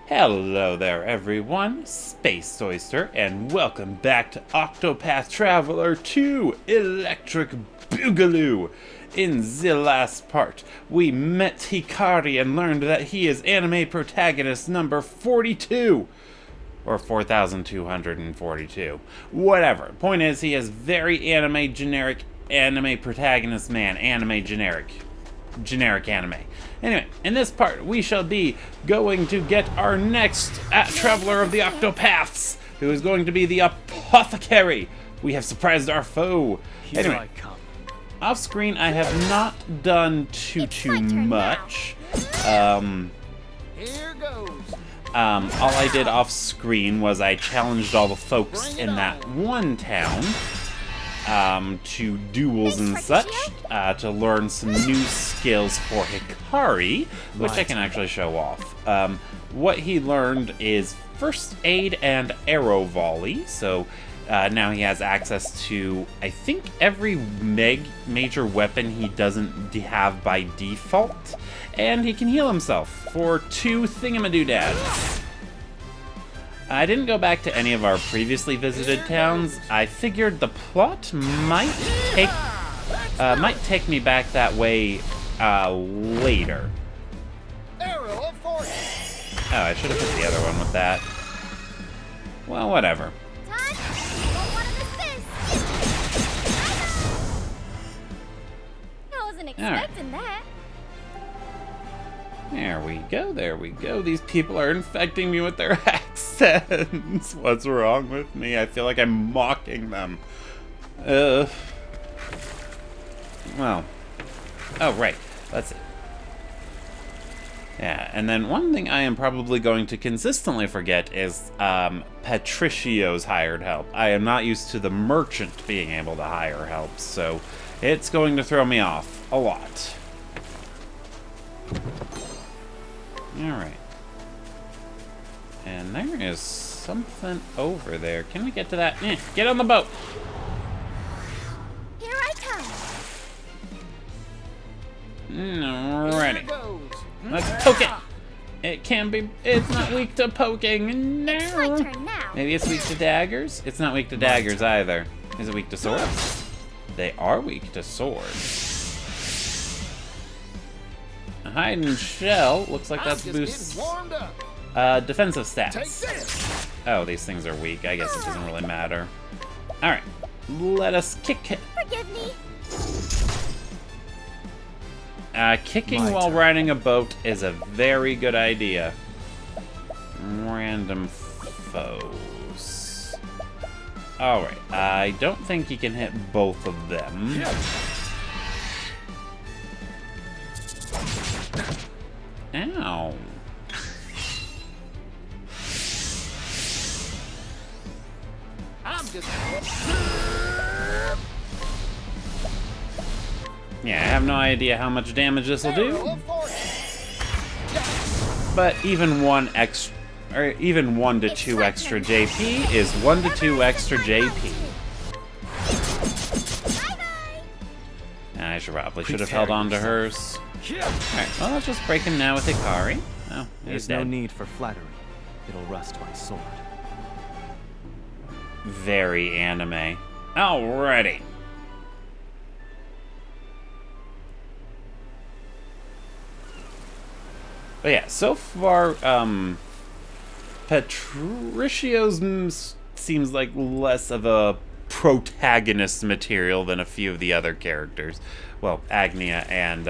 Hello there, everyone. Space Oyster, and welcome back to Octopath Traveler 2 Electric Boogaloo. In the last part, we met Hikari and learned that he is anime protagonist number 42. Or 4,242. Whatever. Point is, he is very generic anime protagonist man. Generic anime. Anyway, in this part, we shall be going to get our next Traveler of the Octopaths, who is going to be the Apothecary. We have surprised our foe. Here I come. Off screen, I have not done too much. Here goes. All I did off screen was I challenged all the folks in that one town to duels and such, to learn some new skills for Hikari, which I can actually show off. What he learned is first aid and arrow volley, so now he has access to, I think, every major weapon he doesn't have by default, and he can heal himself for 2 thingamadoodads. I didn't go back to any of our previously visited towns. I figured the plot might take me back that way later. Oh, I should have hit the other one with that. Well, whatever. I wasn't expecting that. There we go. These people are infecting me with their accents. What's wrong with me? I feel like I'm mocking them. Well. Oh, right. That's it. Yeah, and then one thing I am probably going to consistently forget is Patricio's hired help. I am not used to the merchant being able to hire help, so it's going to throw me off a lot. Alright. And there is something over there. Can we get to that? Get on the boat! Here I come. Alrighty. Let's poke it! It's not weak to poking. No! It's my turn now. Maybe it's weak to daggers? It's not weak to daggers either. Is it weak to swords? They are weak to swords. Hide and shell. Looks like that's boosts defensive stats. Oh, these things are weak. I guess it doesn't really matter. Alright. Let us kick it. Forgive me. Kicking while riding a boat is a very good idea. Random foes. Alright. I don't think you can hit both of them. Ow. Yeah, I have no idea how much damage this will do. But even 1 to 2 extra JP is 1 to 2 extra JP. I probably should have held on to hers. Alright, well, let's just break him now with Hikari. Oh, he's There's no dead. need for flattery. It'll rust my sword. Very anime. Alrighty. But yeah, so far, Patricio's seems like less of a protagonist material than a few of the other characters. Well, Agnia and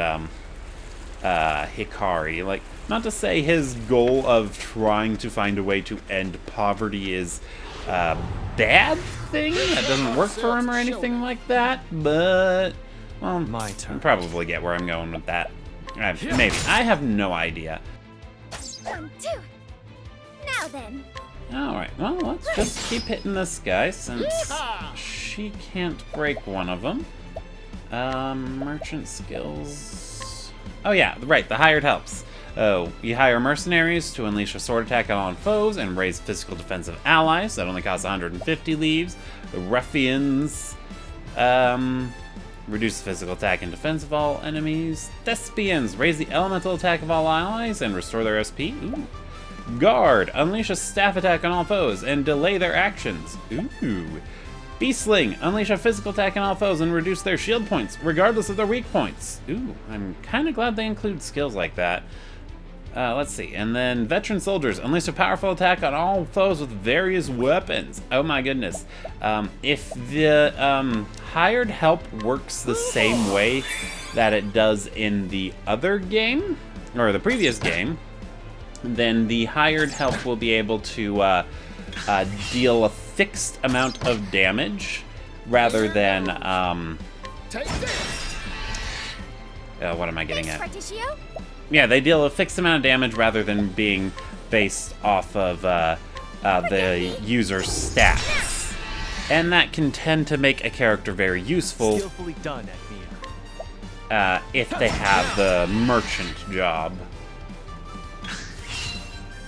Hikari. Like, not to say his goal of trying to find a way to end poverty is a bad thing. That doesn't work for him or anything like that, but, well, My turn. you'll probably get where I'm going with that. Maybe. I have no idea. 1, 2. Now then. Alright, well, let's just keep hitting this guy since she can't break one of them. Merchant skills. Oh, yeah, right, the hired helps. Oh, you hire mercenaries to unleash a sword attack on foes and raise physical defense of allies. That only costs 150 leaves. The ruffians. Reduce the physical attack and defense of all enemies. Thespians, raise the elemental attack of all allies and restore their SP. Ooh. Guard. Unleash a staff attack on all foes and delay their actions. Ooh. Beastling. Unleash a physical attack on all foes and reduce their shield points, regardless of their weak points. Ooh, I'm kind of glad they include skills like that. Let's see. And then Veteran Soldiers. Unleash a powerful attack on all foes with various weapons. Oh my goodness. If the hired help works the same way that it does in the other game, or the previous game, then the hired help will be able to deal a fixed amount of damage rather than what am I getting at? Yeah, they deal a fixed amount of damage rather than being based off of the user's stats. And that can tend to make a character very useful Skillfully done, Agnia. if they have the merchant job.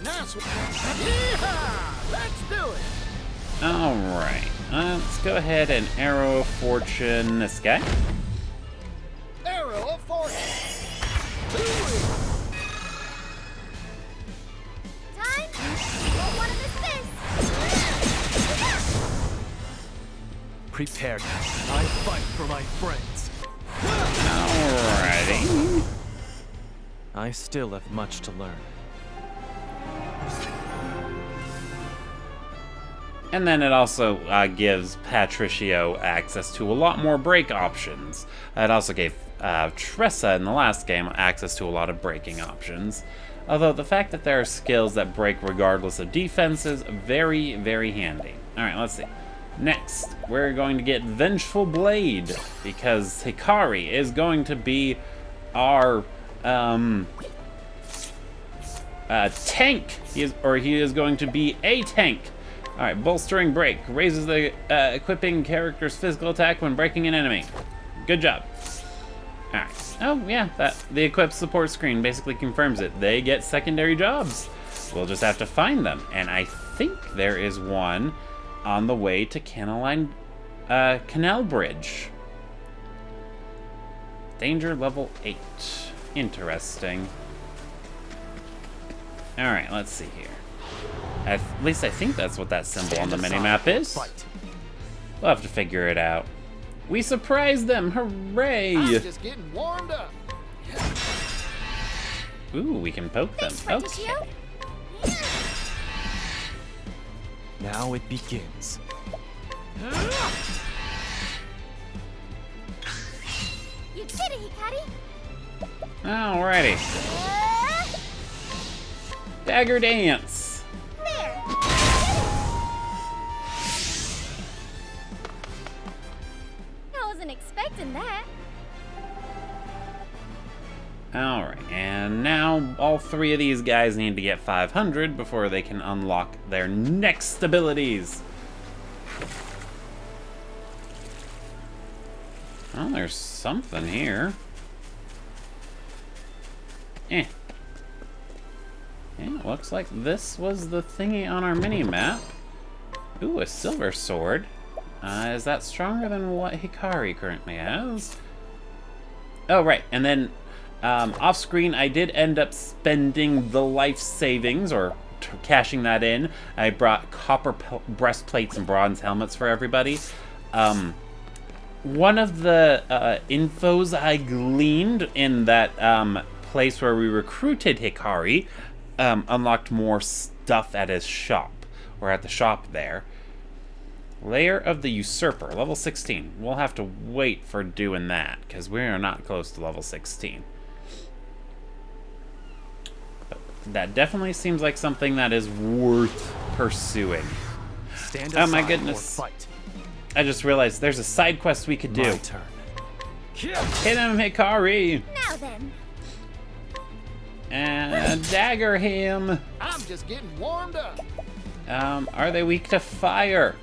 Nice one. Yeehaw! Let's do it. Alright, let's go ahead and Arrow of Fortune this guy. Arrow of fortune. Time? Won't want to miss this. Prepare. I fight for my friends. Alrighty. I still have much to learn. And then it also gives Patricio access to a lot more break options. It also gave Tressa in the last game access to a lot of breaking options. Although the fact that there are skills that break regardless of defense is very, very handy. Alright, let's see. Next, we're going to get Vengeful Blade, because Hikari is going to be our tank. He is going to be a tank. Alright, Bolstering Break. Raises the equipping character's physical attack when breaking an enemy. Good job. Alright. Oh, yeah, the equip support screen basically confirms it. They get secondary jobs. We'll just have to find them. And I think there is one on the way to Canal Bridge. Danger level 8. Interesting. Alright, let's see here. At least I think that's what that symbol on the minimap is. We'll have to figure it out. We surprised them! Hooray! I'm just getting warmed up. Ooh, we can poke them. Thanks, Okay. Now it begins. You did it, Hikari. Alrighty. Dagger Dance. There. I wasn't expecting that. Alright, and now all three of these guys need to get 500 before they can unlock their next abilities. Oh, there's something here. Yeah, looks like this was the thingy on our mini-map. Ooh, a silver sword. Is that stronger than what Hikari currently has? Oh, right, and then off screen, I did end up spending the life savings, or cashing that in. I brought copper breastplates and bronze helmets for everybody. One of the infos I gleaned in that place where we recruited Hikari unlocked more stuff at his shop, or at the shop there. Lair of the Usurper, level 16. We'll have to wait for doing that, because we are not close to level 16. That definitely seems like something that is worth pursuing. Stand Oh my aside goodness. or fight. I just realized there's a side quest we could do. My turn. Hit him, Hikari! Now then. And dagger him! I'm just getting warmed up. Are they weak to fire?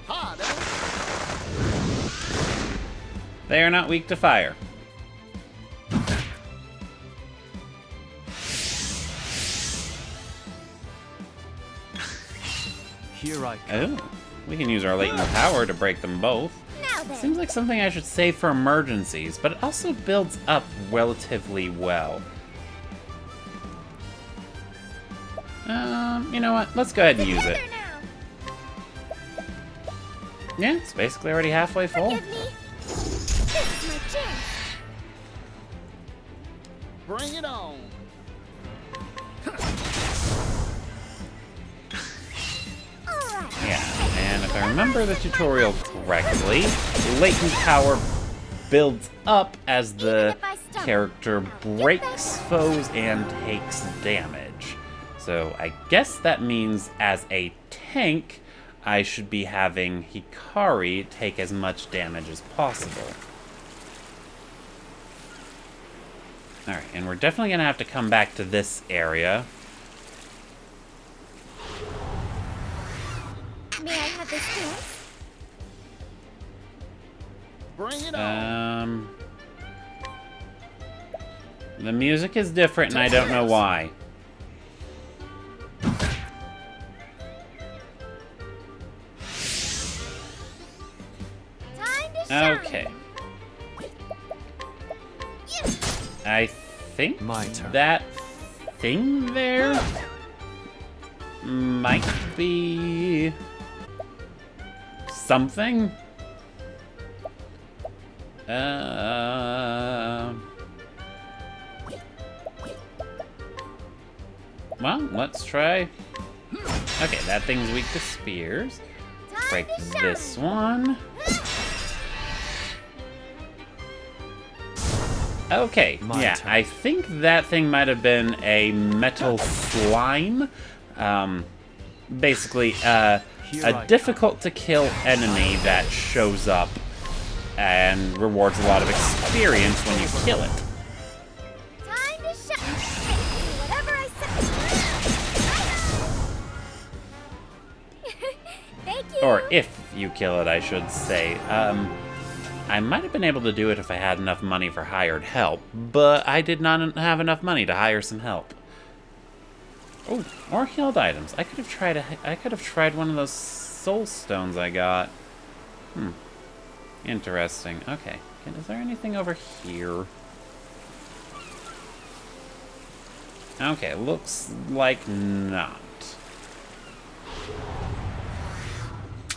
Hot, They are not weak to fire. Here I come. Oh, we can use our latent power to break them both. Now then. Seems like something I should save for emergencies, but it also builds up relatively well. You know what? Let's go ahead and use it. Together now. Yeah, it's basically already halfway full. Forgive me. This is my chance. Bring it on. All right. Yeah, and if I remember the tutorial correctly, latent power builds up as the character breaks foes and takes damage. So I guess that means as a tank, I should be having Hikari take as much damage as possible. Alright, and we're definitely going to have to come back to this area. May I have this chance? Bring it on. The music is different and I don't know why. Time to shine. Okay. I think My turn. that thing there might be something. Well, let's try. Okay, that thing's weak to spears. Break this one. Okay, My yeah, turn. I think that thing might have been a metal slime. Basically, a difficult to kill enemy that shows up and rewards a lot of experience when you kill it. Time to shine. Whatever I said. Thank you. Or if you kill it, I should say. I might have been able to do it if I had enough money for hired help, but I did not have enough money to hire some help. Oh, or healed items. I could have tried one of those soul stones I got. Interesting. Okay. Is there anything over here? Okay, looks like not.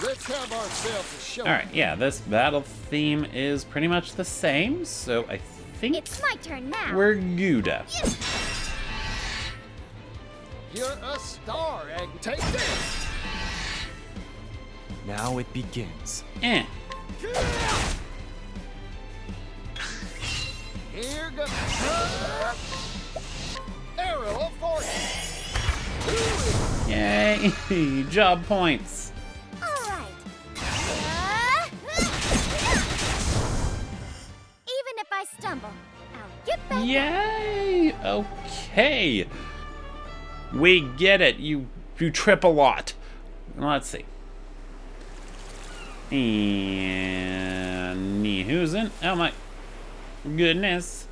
Let's have ourselves a show. Alright, yeah, this battle theme is pretty much the same, so I think It's my turn now. we're Gouda. You're a star, and take this. Now it begins. Eh. Here goes. Arrow of fortune. Yay! Job points. All right. Even if I stumble, I'll get back. Yay! Okay. We get it. You trip a lot. Let's see. And who's in? Oh my goodness.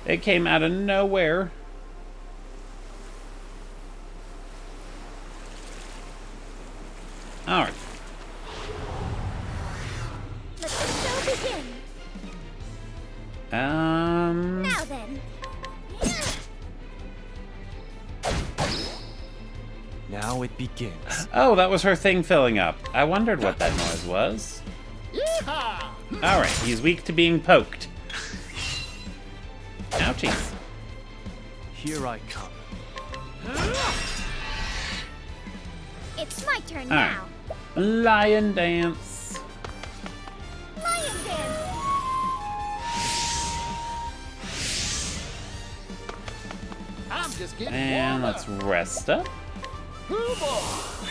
It came out of nowhere. Alright. Let the show begin. Now then. Now it begins. Oh, that was her thing filling up. I wondered what that noise was. Yeehaw! Alright, he's weak to being poked. Ouchies. Here I come. It's my turn Alright. now. Lion dance. Lion dance. I'm just getting And warmed let's up. rest up. Hoo-boy.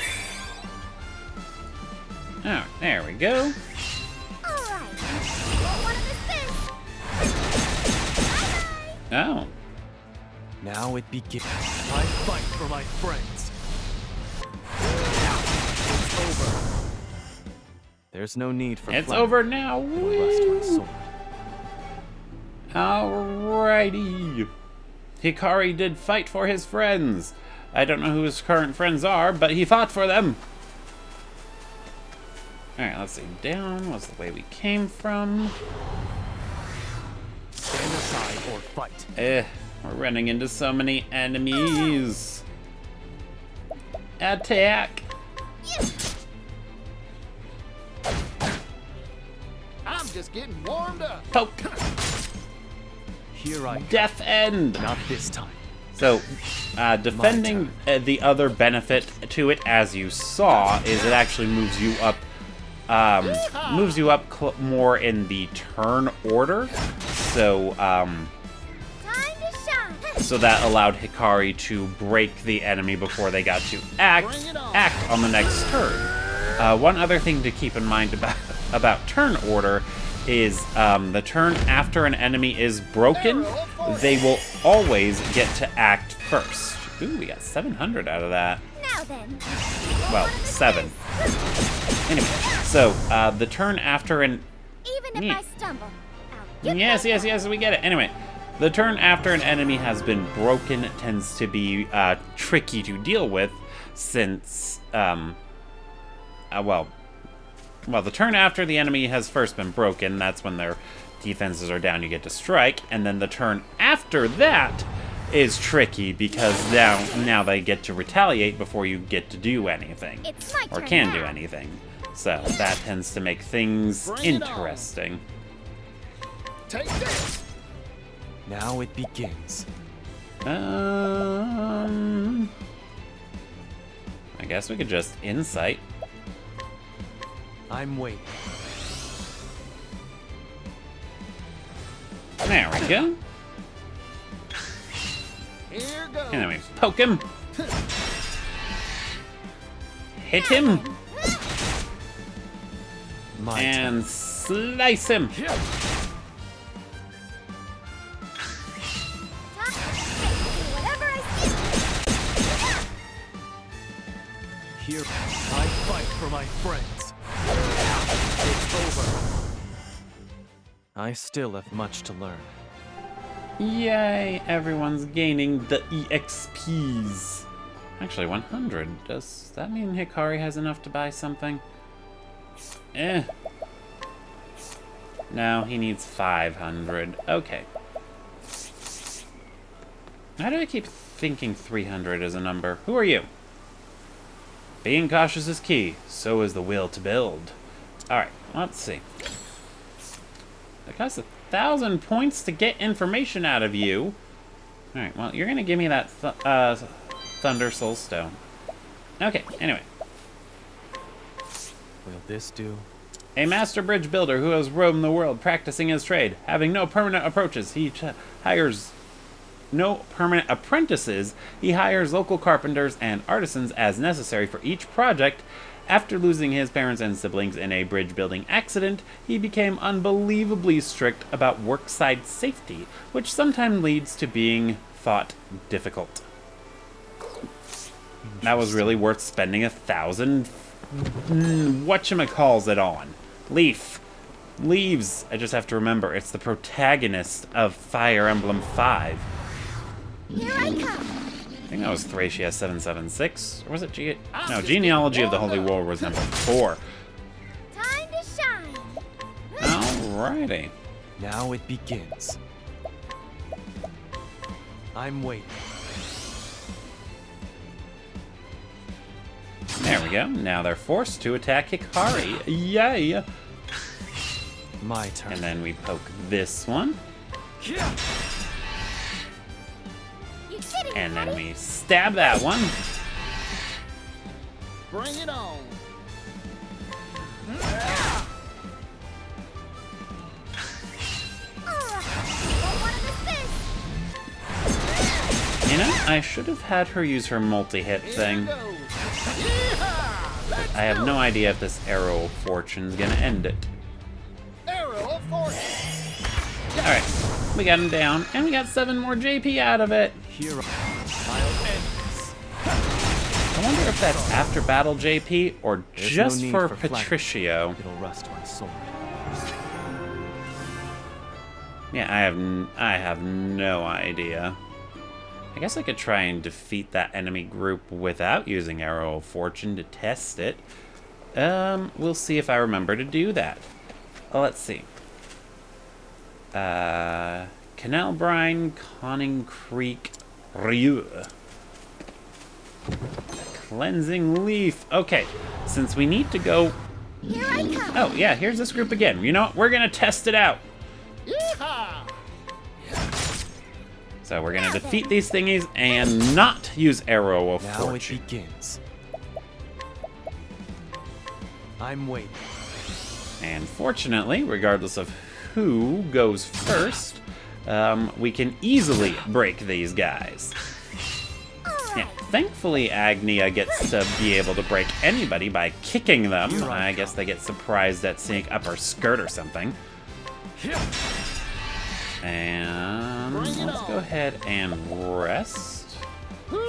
Oh, there we go. All right. Won't want to miss this. Bye-bye. Oh. Now it begins. I fight for my friends. It's over. There's no need for It's flattery. over now. I'll rest my Woo! sword. Alrighty. Hikari did fight for his friends. I don't know who his current friends are, but he fought for them. Alright, let's see. Down was the way we came from. Stand aside or fight. We're running into so many enemies. Attack! I'm just getting warmed up. Poke! Here I Death End! Not this time. So, defending the other benefit to it, as you saw, is it actually moves you up, more in the turn order. So, Time to shine. so that allowed Hikari to break the enemy before they got to act on the next turn. One other thing to keep in mind about turn order is the turn after an enemy is broken, they will always get to act first. Ooh, we got 700 out of that. Now then. Well, 7. Anyway, so the turn after an... Even if I stumble, I'll get Yes, back yes, up. yes, we get it. Anyway, the turn after an enemy has been broken tends to be tricky to deal with since, well, the turn after the enemy has first been broken, that's when their defenses are down, you get to strike, and then the turn after that is tricky because now they get to retaliate before you get to do anything. It's my Or turn can now. do anything. So that tends to make things Bring it on. interesting. Take this. Now it begins. I guess we could just insight. I'm waiting. There we go. Here goes. And then we poke him. Hit him. My turn. And slice him. Whatever I see. Here I fight for my friends. It's over. I still have much to learn. Yay, everyone's gaining the EXPs. Actually, 100. Does that mean Hikari has enough to buy something? Eh. No, he needs 500. Okay. Why do I keep thinking 300 is a number? Who are you? Being cautious is key. So is the will to build. Alright, let's see. It costs 1,000 points to get information out of you. Alright, well, you're gonna give me that Thunder Soul Stone. Okay, anyway. Will this do? A master bridge builder who has roamed the world practicing his trade. Having no permanent approaches, he hires no permanent apprentices. He hires local carpenters and artisans as necessary for each project. After losing his parents and siblings in a bridge building accident, he became unbelievably strict about worksite safety, which sometimes leads to being thought difficult. That was really worth spending 1,000 whatchamacalls it on. Leaves. I just have to remember, it's the protagonist of Fire Emblem 5. Here I come. I think that was Thracia 776. Or was it No, Genealogy of the Holy War was number 4. Time to shine. Alrighty. Now it begins. I'm waiting. There we go. Now they're forced to attack Hikari. Yay! My turn. And then we poke this one. You kidding me, And then buddy? we stab that one. Bring it on. Want one of the spins? You know, I should have had her use her multi-hit Here thing. goes. Yeehaw! Let's I have go. no idea if this Arrow of Fortune's gonna end it. Arrow of fortune. Alright, we got him down, and we got 7 more JP out of it. Here I'll end this. I wonder if that's after battle JP or There's just no need for for flattery. Patricio. It'll rust my sword. Yeah, I have no idea. I guess I could try and defeat that enemy group without using Arrow of Fortune to test it. We'll see if I remember to do that. Let's see. Canal Brine, Conning Creek, Ryu. Cleansing Leaf. Okay, since we need to go... Here I come. Oh, yeah, here's this group again. You know what? We're gonna test it out. Yeehaw! So we're gonna defeat these thingies and not use Arrow of Now it Fortune. begins. I'm waiting. And fortunately, regardless of who goes first, we can easily break these guys. Yeah, thankfully, Agnia gets to be able to break anybody by kicking them. I guess they get surprised at seeing up her skirt or something. And let's go ahead and rest. Alright.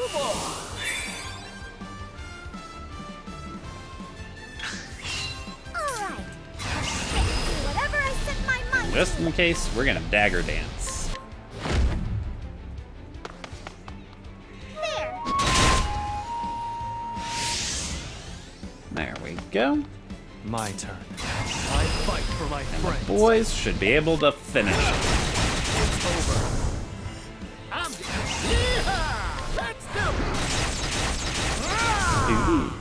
Whatever I set my mind Just to. in case, we're gonna dagger dance. There. There we go. My turn. I fight for my friends. Boys should be able to finish it. It's over. I'm Yeehaw! Let's do it! Ooh.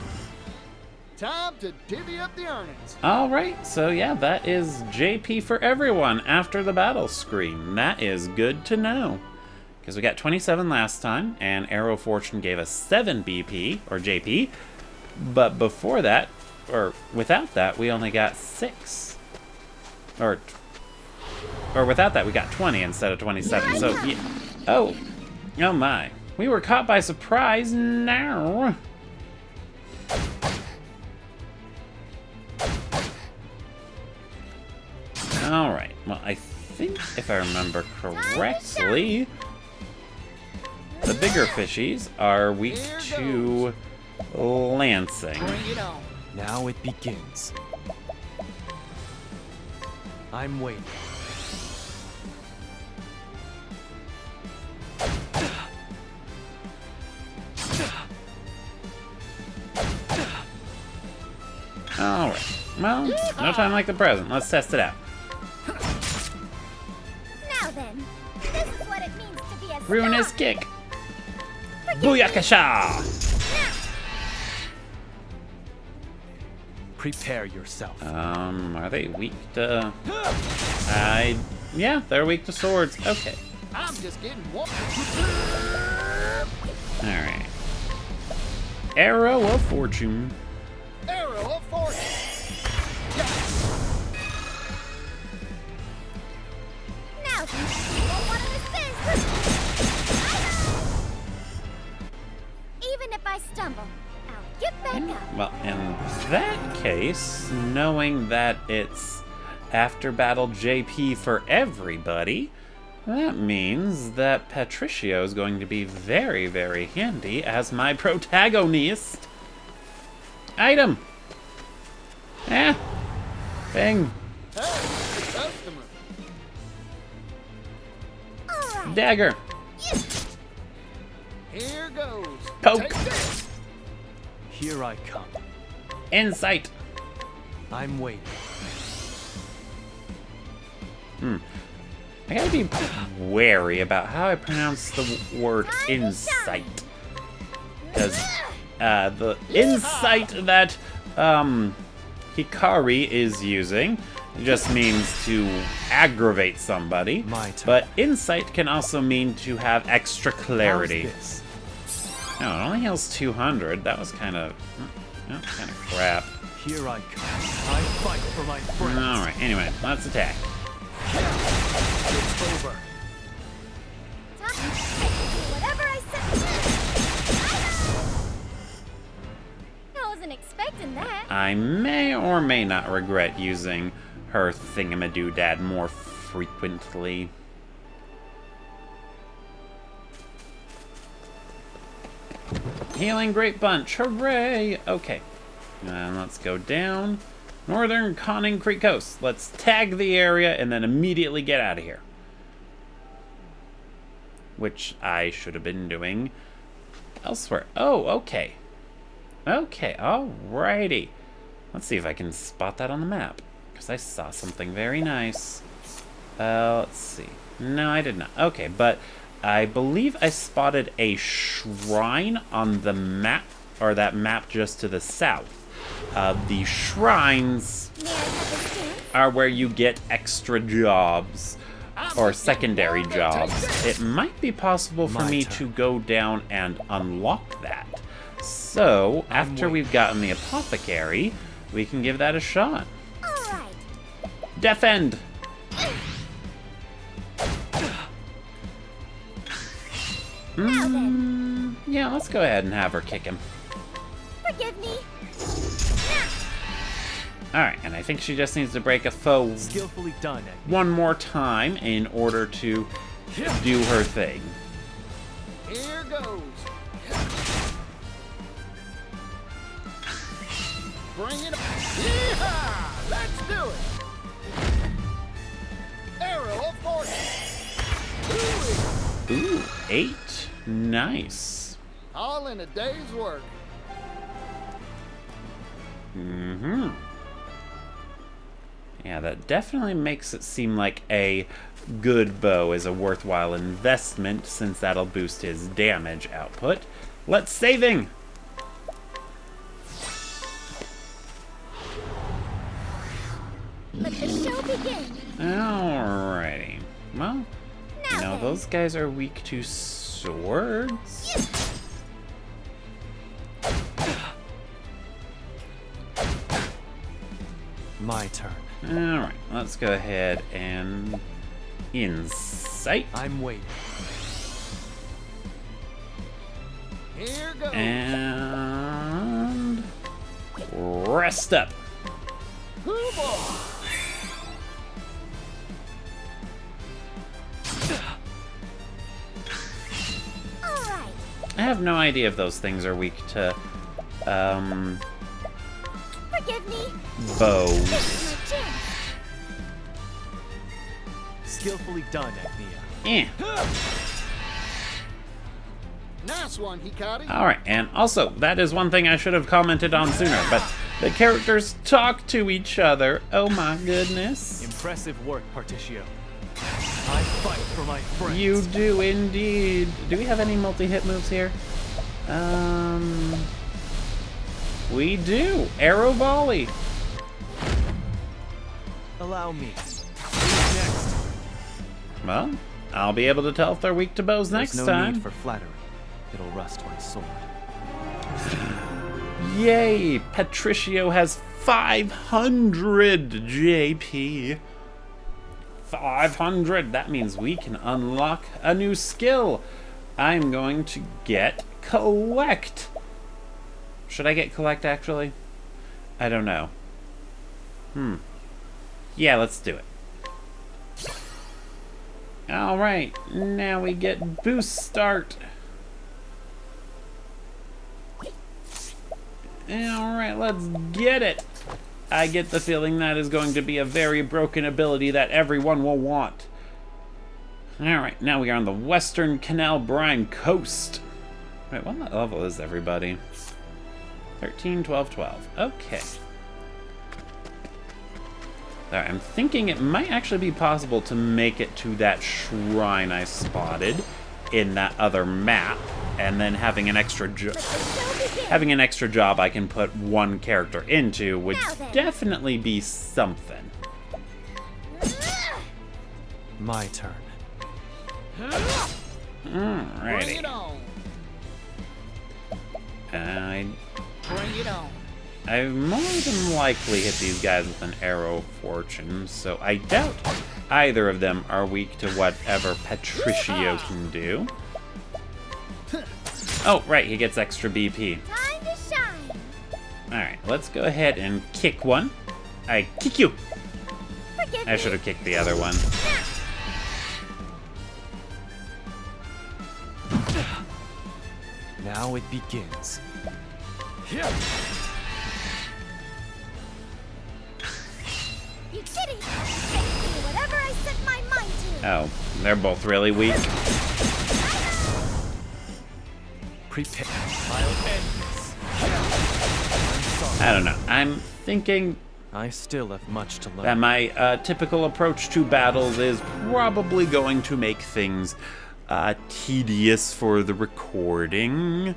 Time to divvy up the earnings. Alright, so yeah, that is JP for everyone after the battle screen. That is good to know. Because we got 27 last time, and Arrow of Fortune gave us 7 BP, or JP. But before that, or without that, we only got 6. Or without that, we got 20 instead of 27. So, yeah. Oh my. We were caught by surprise now. Alright, well, I think if I remember correctly, the bigger fishies are weak to lancing. Bring it on. Now it begins. I'm waiting. Alright, well, no time like the present. Let's test it out. Now then, this is what it means to be a Ruinous star. kick. Booyakasha! Prepare yourself. Are they weak to... yeah, they're weak to swords. Okay. I'm just getting one. Alright. Arrow of Fortune. Arrow of fortune. Now then, well, what is this? Even if I stumble, I'll get back up. Well, in that case, knowing that it's after battle JP for everybody, that means that Patricio is going to be very, very handy as my protagonist. Item! Thing. Hey, customer. All right. Dagger. Here goes. Poke. Take this. Here I come. Insight. I'm waiting. I gotta be wary about how I pronounce the word insight. Because the insight that Hikari is using just means to aggravate somebody. My turn. But insight can also mean to have extra clarity. How's this? No, it only heals 200. That was kind of crap. Here I come. I fight for my friends. Alright, anyway, let's attack. It's over. Time to do whatever I set. I wasn't expecting that. I may or may not regret using her thingamadoodad more frequently. Healing Great Bunch, hooray! Okay, and let's go down. Northern Conning Creek Coast. Let's tag the area and then immediately get out of here. Which I should have been doing elsewhere. Oh, okay. Okay, alrighty. Let's see if I can spot that on the map. Because I saw something very nice. Let's see. No, I did not. Okay, but I believe I spotted a shrine on the map, or that map just to the south. The shrines May I have a chance? are where you get extra jobs, or secondary jobs. It might be possible for My me turn. to go down and unlock that. So, after we've gotten the Apothecary, we can give that a shot. All right. Defend! Now then, Yeah, let's go ahead and have her kick him. forgive me. Alright, and I think she just needs to break a foe Skillfully done, Agni. one more time in order to do her thing. Here goes. Bring it on. Yeehaw! Let's do it. Arrow of fortune. Ooh, 8. Nice. All in a day's work. Mm-hmm. Yeah, that definitely makes it seem like a good bow is a worthwhile investment, since that'll boost his damage output. Let's saving! Let the show begin. Alrighty. Well, you know, then. those guys are weak to swords. My turn. Alright, let's go ahead and insight. I'm waiting. Here goes. And rest up. Hoo-boy. All right. I have no idea if those things are weak to Forgive me. bows. This is my chance. Skillfully done, Agnia. Eh. Nice one, Hikari. Alright, and also, that is one thing I should have commented on sooner, but the characters talk to each other. Oh my goodness. Impressive work, Particio. I fight for my friends. You do indeed. Do we have any multi-hit moves here? We do. Arrow volley. Allow me. Who's next? Well, I'll be able to tell if they're weak to bows next There's no time. need for flattery. It'll rust my sword. Yay! Patricio has 500 JP. 500. That means we can unlock a new skill. I'm going to get collect. Should I get collect actually? I don't know. Yeah, let's do it. Alright, now we get boost start. Alright, let's get it. I get the feeling that is going to be a very broken ability that everyone will want. Alright, now we are on the Western Canal Brine Coast. Wait, what level is everybody? 13, 12, 12. Okay. Alright, I'm thinking it might actually be possible to make it to that shrine I spotted in that other map, and then having an extra Let the show begin. having an extra job I can put one character into would Now then. definitely be something. My turn. Bring Alrighty. it on. Bring it on. I more than likely hit these guys with an arrow of fortune, so I doubt either of them are weak to whatever Patricio can do. Oh, right, he gets extra BP. Time to shine. Alright, let's go ahead and kick one. I kick you! Forgive I me. should have kicked the other one. Now it begins. You did it. I can do whatever I set my mind to. Oh, they're both really weak. Prepare. I'll end this. I don't know. I'm thinking I still have much to learn. that my typical approach to battles is probably going to make things tedious for the recording.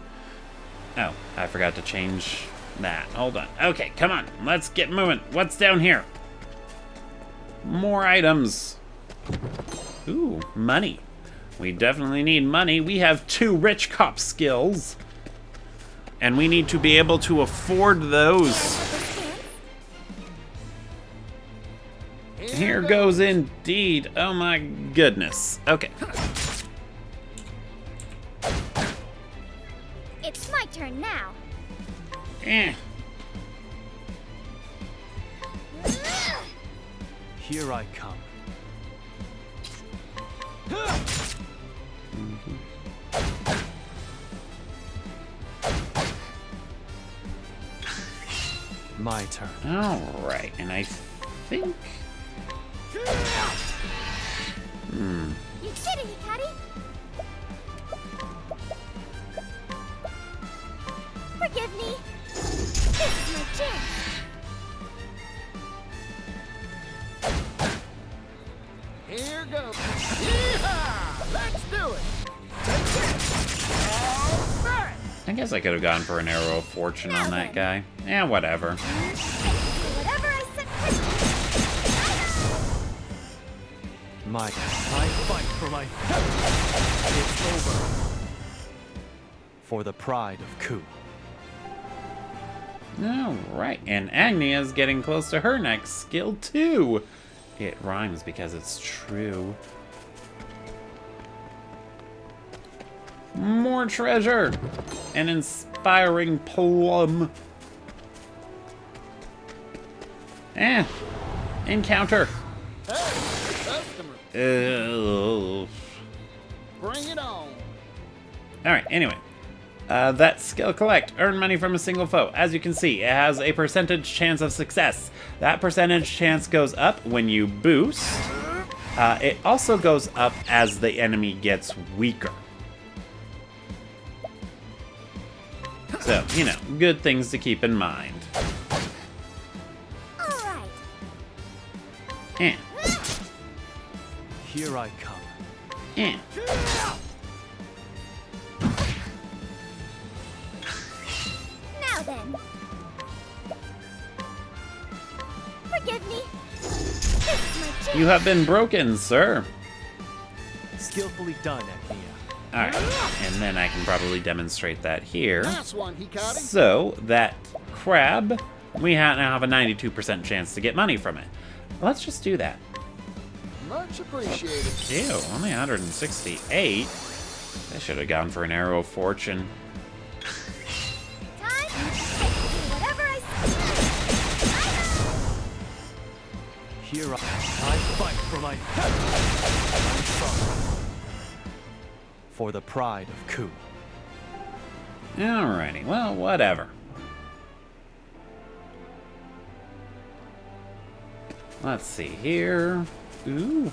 Oh, I forgot to change that. Hold on. Okay, come on. Let's get moving. What's down here? More items. Ooh, money. We definitely need money. We have 2 rich cop skills. And we need to be able to afford those. Here goes indeed. Oh my goodness. Okay. It's my turn now. Eh. Here I come. My turn. Alright, and I think... You kidding me, Caddy? Forgive me. This is my chance. Here goes. Yeehaw! Let's do it. Take this. All right. I guess I could have gone for an arrow of fortune on that guy. Yeah, whatever. Whatever I said. I fight for my... It's over. For the pride of Ku. Alright, and Agnia's getting close to her next skill, too. It rhymes because it's true. More treasure! An inspiring plum. Encounter. Hey, customer. Bring it on. Alright, anyway. That skill collect. Earn money from a single foe. As you can see, it has a percentage chance of success. That percentage chance goes up when you boost. It also goes up as the enemy gets weaker. So, you know, good things to keep in mind. All right. Eh, Here I come. eh. Now then. Forgive me. This is my chance. You have been broken, sir. Skillfully done, Agnia. Alright, and then I can probably demonstrate that here. Nice one, Hikari. So, that crab, we now have a 92% chance to get money from it. Let's just do that. Much appreciated. Ew, only 168? I should have gone for an arrow of fortune. Time to do whatever I say. Here I fight for my... I'm sorry. For the pride of Ku. Alrighty, well, whatever. Let's see here. Ooh.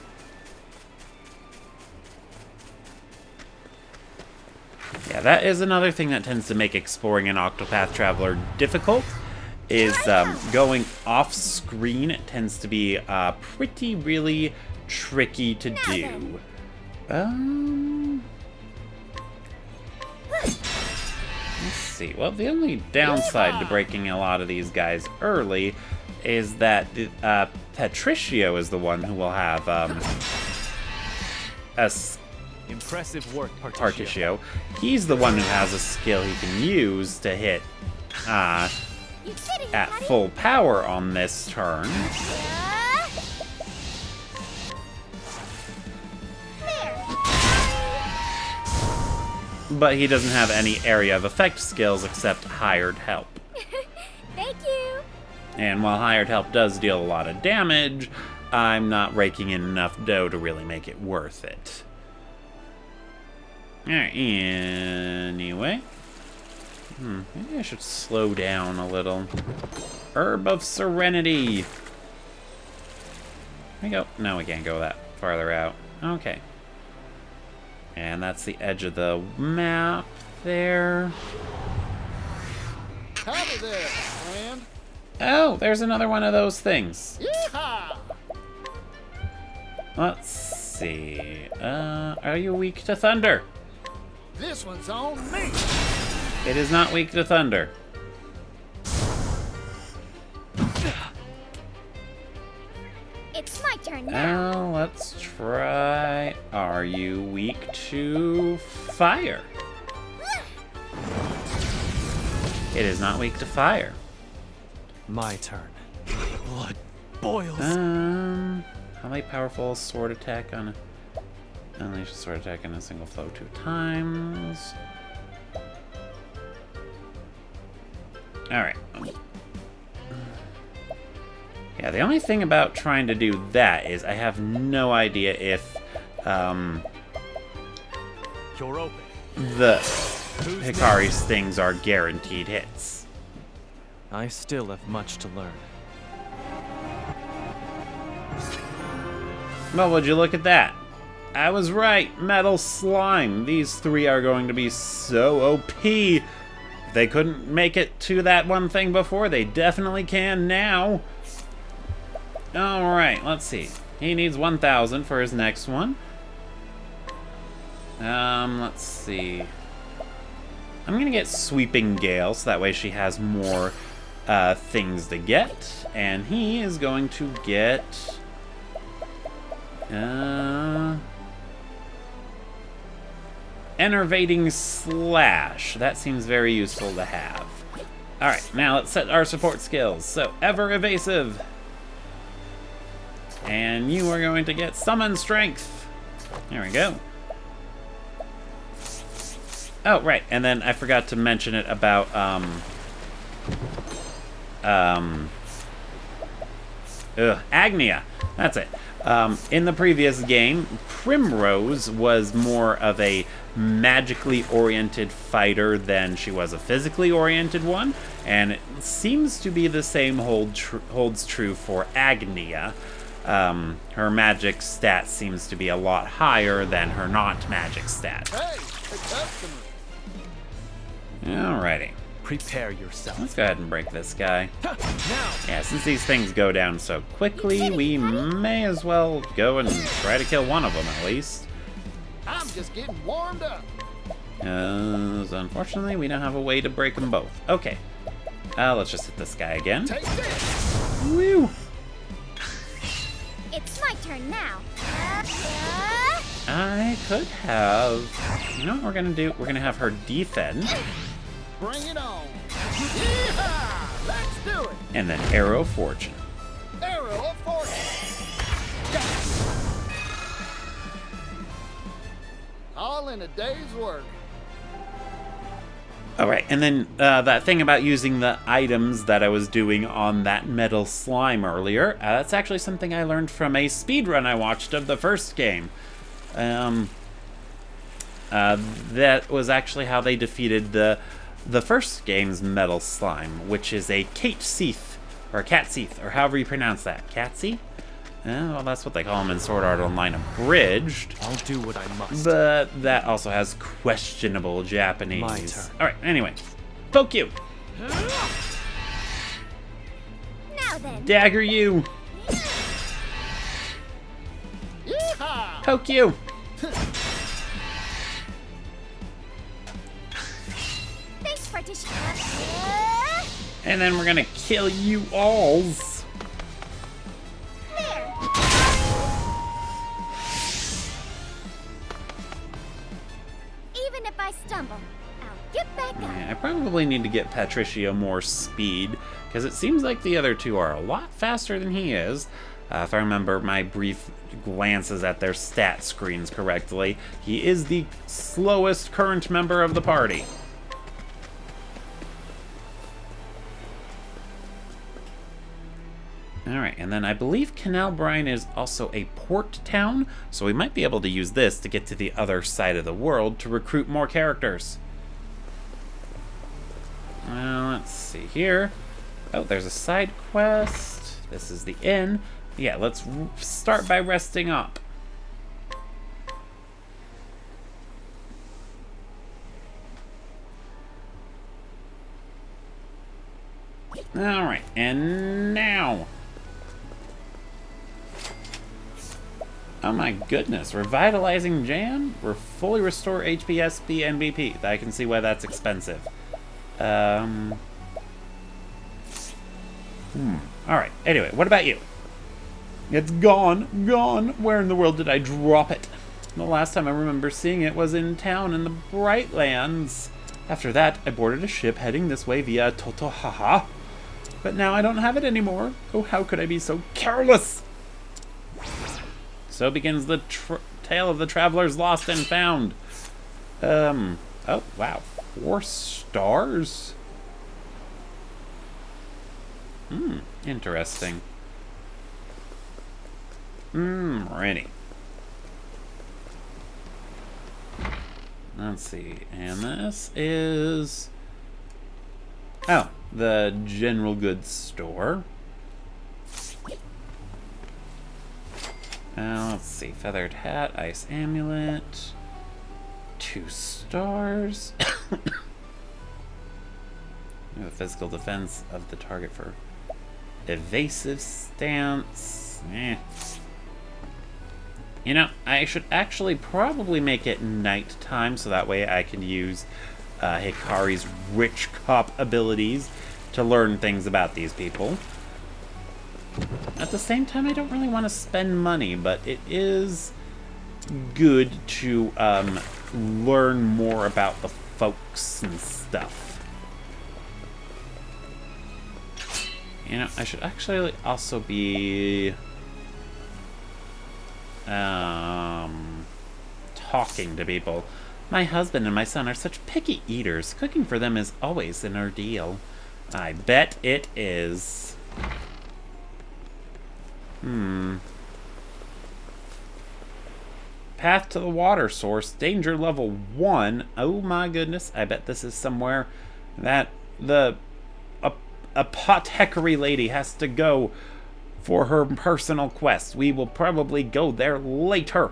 Yeah, that is another thing that tends to make exploring an Octopath Traveler difficult, is going off screen. It tends to be pretty really tricky to do. Let's see. Well, the only downside to breaking a lot of these guys early is that Patricio is the one who will have Impressive work, Particio. He's the one who has a skill he can use to hit You kidding me, at Caddy? full power on this turn. There. But he doesn't have any area of effect skills except hired help. Thank you. And while hired help does deal a lot of damage, I'm not raking in enough dough to really make it worth it. Alright, anyway. Maybe I should slow down a little. Herb of Serenity. Here we go. No, we can't go that farther out. Okay. And that's the edge of the map there. Howdy there, friend. Oh, there's another one of those things. Yeehaw! Let's see. Are you weak to thunder? This one's on me. It is not weak to thunder. It's my turn now. Well, let's try. Are you weak to fire? It is not weak to fire. My turn. Blood boils. How powerful sword attack on unleash a sword attack in a single flow 2 times. Alright. Yeah, the only thing about trying to do that is I have no idea if You're open. the Hikari stings are guaranteed hits. I still have much to learn. Well, would you look at that? I was right. Metal slime. These 3 are going to be so OP. If they couldn't make it to that one thing before, they definitely can now. Alright, let's see. He needs 1,000 for his next one. Let's see. I'm gonna get Sweeping Gale, so that way she has more things to get. And he is going to get... Enervating Slash. That seems very useful to have. Alright, now let's set our support skills. So, Ever Evasive. And you are going to get Summon Strength. There we go. Oh, right, and then I forgot to mention it about, Agnia. That's it. In the previous game, Primrose was more of a magically oriented fighter than she was a physically oriented one, and it seems to be the same holds true for Agnia. Her magic stat seems to be a lot higher than her not magic stat. Hey, a customer. Alrighty. Prepare yourself. Let's go ahead and break this guy. Now. Yeah, since these things go down so quickly, we may as well go and try to kill one of them at least. I'm just getting warmed up. So unfortunately, we don't have a way to break them both. Okay. Let's just hit this guy again. Take this. Woo! It's my turn now. I could have... You know what we're gonna do? We're gonna have her defend. Bring it on. Yeehaw! Let's do it. And then Arrow Fortune. Arrow of fortune. Got it. All in a day's work. Alright, and then that thing about using the items that I was doing on that metal slime earlier, that's actually something I learned from a speedrun I watched of the first game. That was actually how they defeated the first game's metal slime, which is a Castti, or Castti, or however you pronounce that. Castti? Well, that's what they call them in Sword Art Online Abridged. I'll do what I must. But that also has questionable Japanese. My turn. Alright, anyway. Poke you! Now then. Dagger you! Yeehaw! Poke you! Thanks, partition. And then we're gonna kill you alls. There. Even if I stumble, I'll get back up. Yeah, I probably need to get Patricio more speed, because it seems like the other two are a lot faster than he is. If I remember my brief glances at their stat screens correctly, he is the slowest current member of the party. Alright, and then I believe Canal Brine is also a port town, so we might be able to use this to get to the other side of the world to recruit more characters. Well, let's see here. Oh, there's a side quest. This is the inn. Yeah, let's start by resting up. Alright, and now. Oh my goodness. Revitalizing jam? Fully restore HP, SP, and BP. I can see why that's expensive. Alright. Anyway, what about you? It's gone. Gone. Where in the world did I drop it? The last time I remember seeing it was in town in the Brightlands. After that, I boarded a ship heading this way via Totohaha. But now I don't have it anymore. Oh, how could I be so careless? So begins the tale of the travelers lost and found. Oh, wow. 4 stars? Interesting. Ready. Let's see. And this is... Oh, the general goods store. Let's see. Feathered hat, ice amulet. 2 stars. The physical defense of the target for evasive stance. You know, I should actually probably make it nighttime so that way I can use Hikari's rich cop abilities to learn things about these people. At the same time, I don't really want to spend money, but it is good to learn more about the folks and stuff. You know, I should actually also be talking to people. My husband and my son are such picky eaters. Cooking for them is always an ordeal. I bet it is. Path to the water source. Danger level 1. Oh my goodness. I bet this is somewhere that the Apothecary lady has to go for her personal quest. We will probably go there later.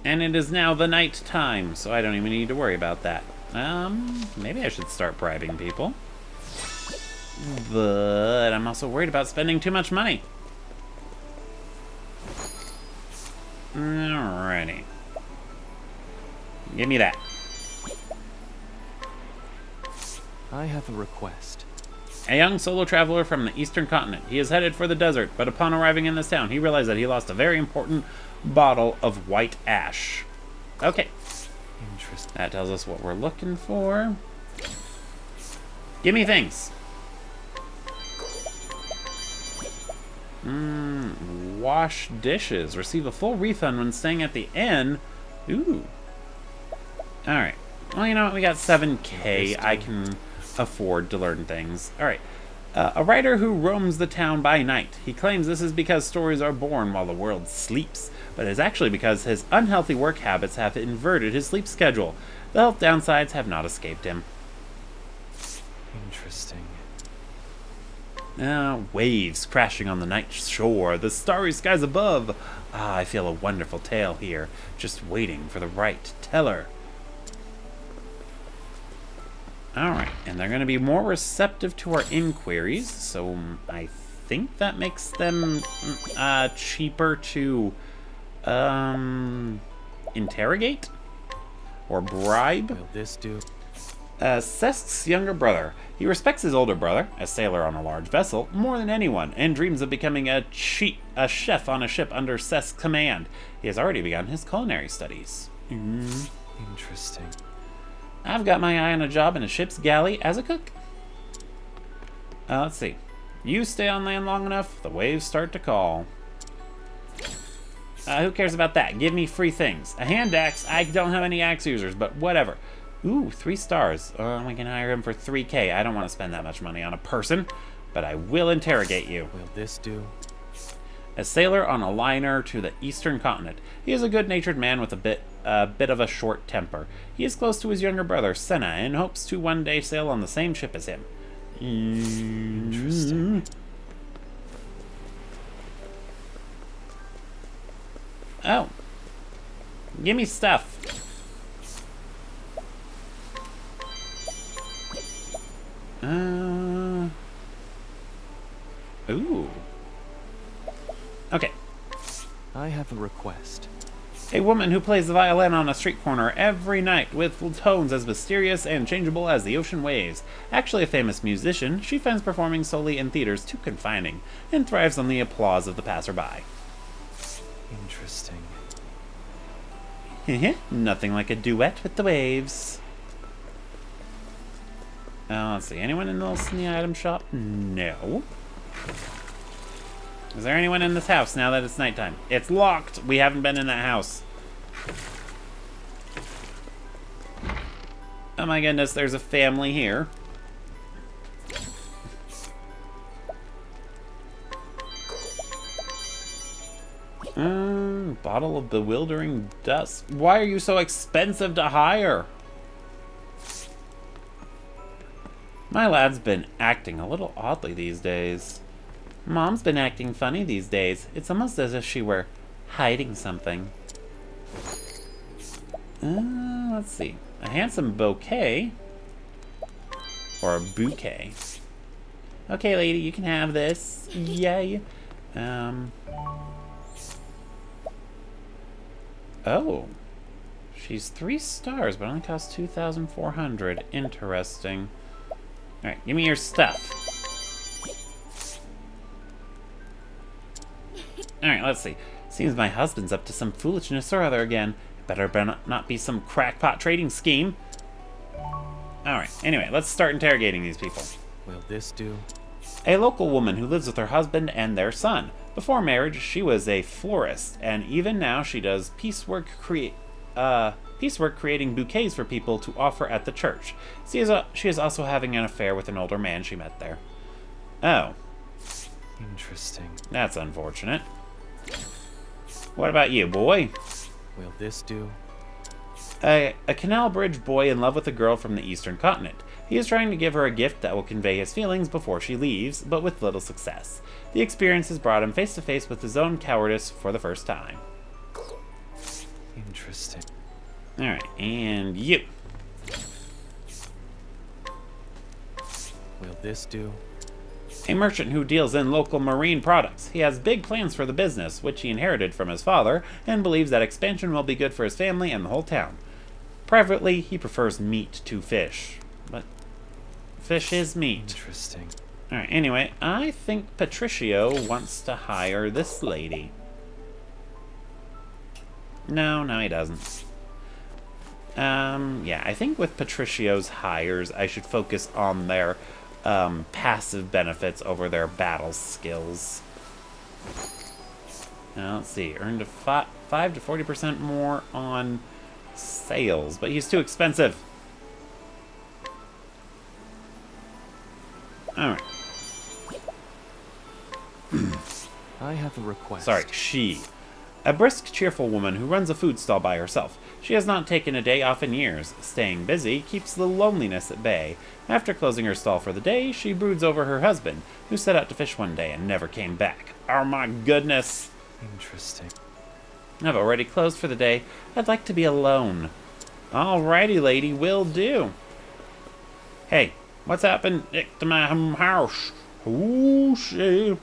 And it is now the night time, so I don't even need to worry about that. Maybe I should start bribing people. But I'm also worried about spending too much money. Alrighty. Give me that. I have a request. A young solo traveler from the eastern continent. He is headed for the desert, but upon arriving in this town, he realized that he lost a very important bottle of white ash. Okay. Interesting. That tells us what we're looking for. Give me things. Wash dishes. Receive a full refund when staying at the inn. Ooh. Alright. Well, you know what? We got 7K. I can afford to learn things. Alright. A writer who roams the town by night. He claims this is because stories are born while the world sleeps, but it is actually because his unhealthy work habits have inverted his sleep schedule. The health downsides have not escaped him. Interesting. Waves crashing on the night shore, the starry skies above. Ah, I feel a wonderful tale here, just waiting for the right teller. Alright, and they're going to be more receptive to our inquiries, so I think that makes them cheaper to interrogate or bribe. Will this do? Sesk's younger brother. He respects his older brother, a sailor on a large vessel, more than anyone, and dreams of becoming a chef on a ship under Sesk's command. He has already begun his culinary studies. Interesting. I've got my eye on a job in a ship's galley as a cook. Let's see. You stay on land long enough, the waves start to call. Who cares about that? Give me free things. A hand axe. I don't have any axe users, but whatever. Ooh, 3 stars. We can hire him for 3K. I don't want to spend that much money on a person, but I will interrogate you. Will this do? A sailor on a liner to the eastern continent. He is a good-natured man with a bit of a short temper. He is close to his younger brother, Senna, and hopes to one day sail on the same ship as him. Interesting. Oh. Give me stuff. Ooh. have a request. A woman who plays the violin on a street corner every night with tones as mysterious and changeable as the ocean waves. Actually a famous musician, she finds performing solely in theaters too confining and thrives on the applause of the passerby. Interesting. Nothing like a duet with the waves. Let's see. Anyone else in the item shop? No. Is there anyone in this house now that it's nighttime? It's locked. We haven't been in that house. Oh my goodness, there's a family here. Bottle of bewildering dust. Why are you so expensive to hire? My lad's been acting a little oddly these days. Mom's been acting funny these days. It's almost as if she were hiding something. Let's see. A handsome bouquet. Or a bouquet. Okay, lady, you can have this. Yay. Oh. She's 3 stars, but only costs 2,400. Interesting. Alright, give me your stuff. Alright, let's see. Seems my husband's up to some foolishness or other again. Better not be some crackpot trading scheme. Alright, anyway, let's start interrogating these people. Will this do? A local woman who lives with her husband and their son. Before marriage, she was a florist, and even now she does piecework creating bouquets for people to offer at the church. She is also having an affair with an older man she met there. Oh. Interesting. That's unfortunate. What about you, boy? Will this do? A canal bridge boy in love with a girl from the eastern continent. He is trying to give her a gift that will convey his feelings before she leaves, but with little success. The experience has brought him face to face with his own cowardice for the first time. Interesting. Alright, and you. Will this do? A merchant who deals in local marine products. He has big plans for the business, which he inherited from his father, and believes that expansion will be good for his family and the whole town. Privately, he prefers meat to fish. But fish is meat. Interesting. Alright, anyway, I think Patricio wants to hire this lady. No, he doesn't. Yeah, I think with Patricio's hires, I should focus on their passive benefits over their battle skills. Now, let's see. Earned 5 to 40% more on sales, but he's too expensive. Alright. I have a request. Sorry, she. A brisk, cheerful woman who runs a food stall by herself. She has not taken a day off in years. Staying busy keeps the loneliness at bay. After closing her stall for the day, she broods over her husband, who set out to fish one day and never came back. Oh my goodness! Interesting. I've already closed for the day. I'd like to be alone. Alrighty, lady, will do. Hey, what's happened to my house? Oh, shit.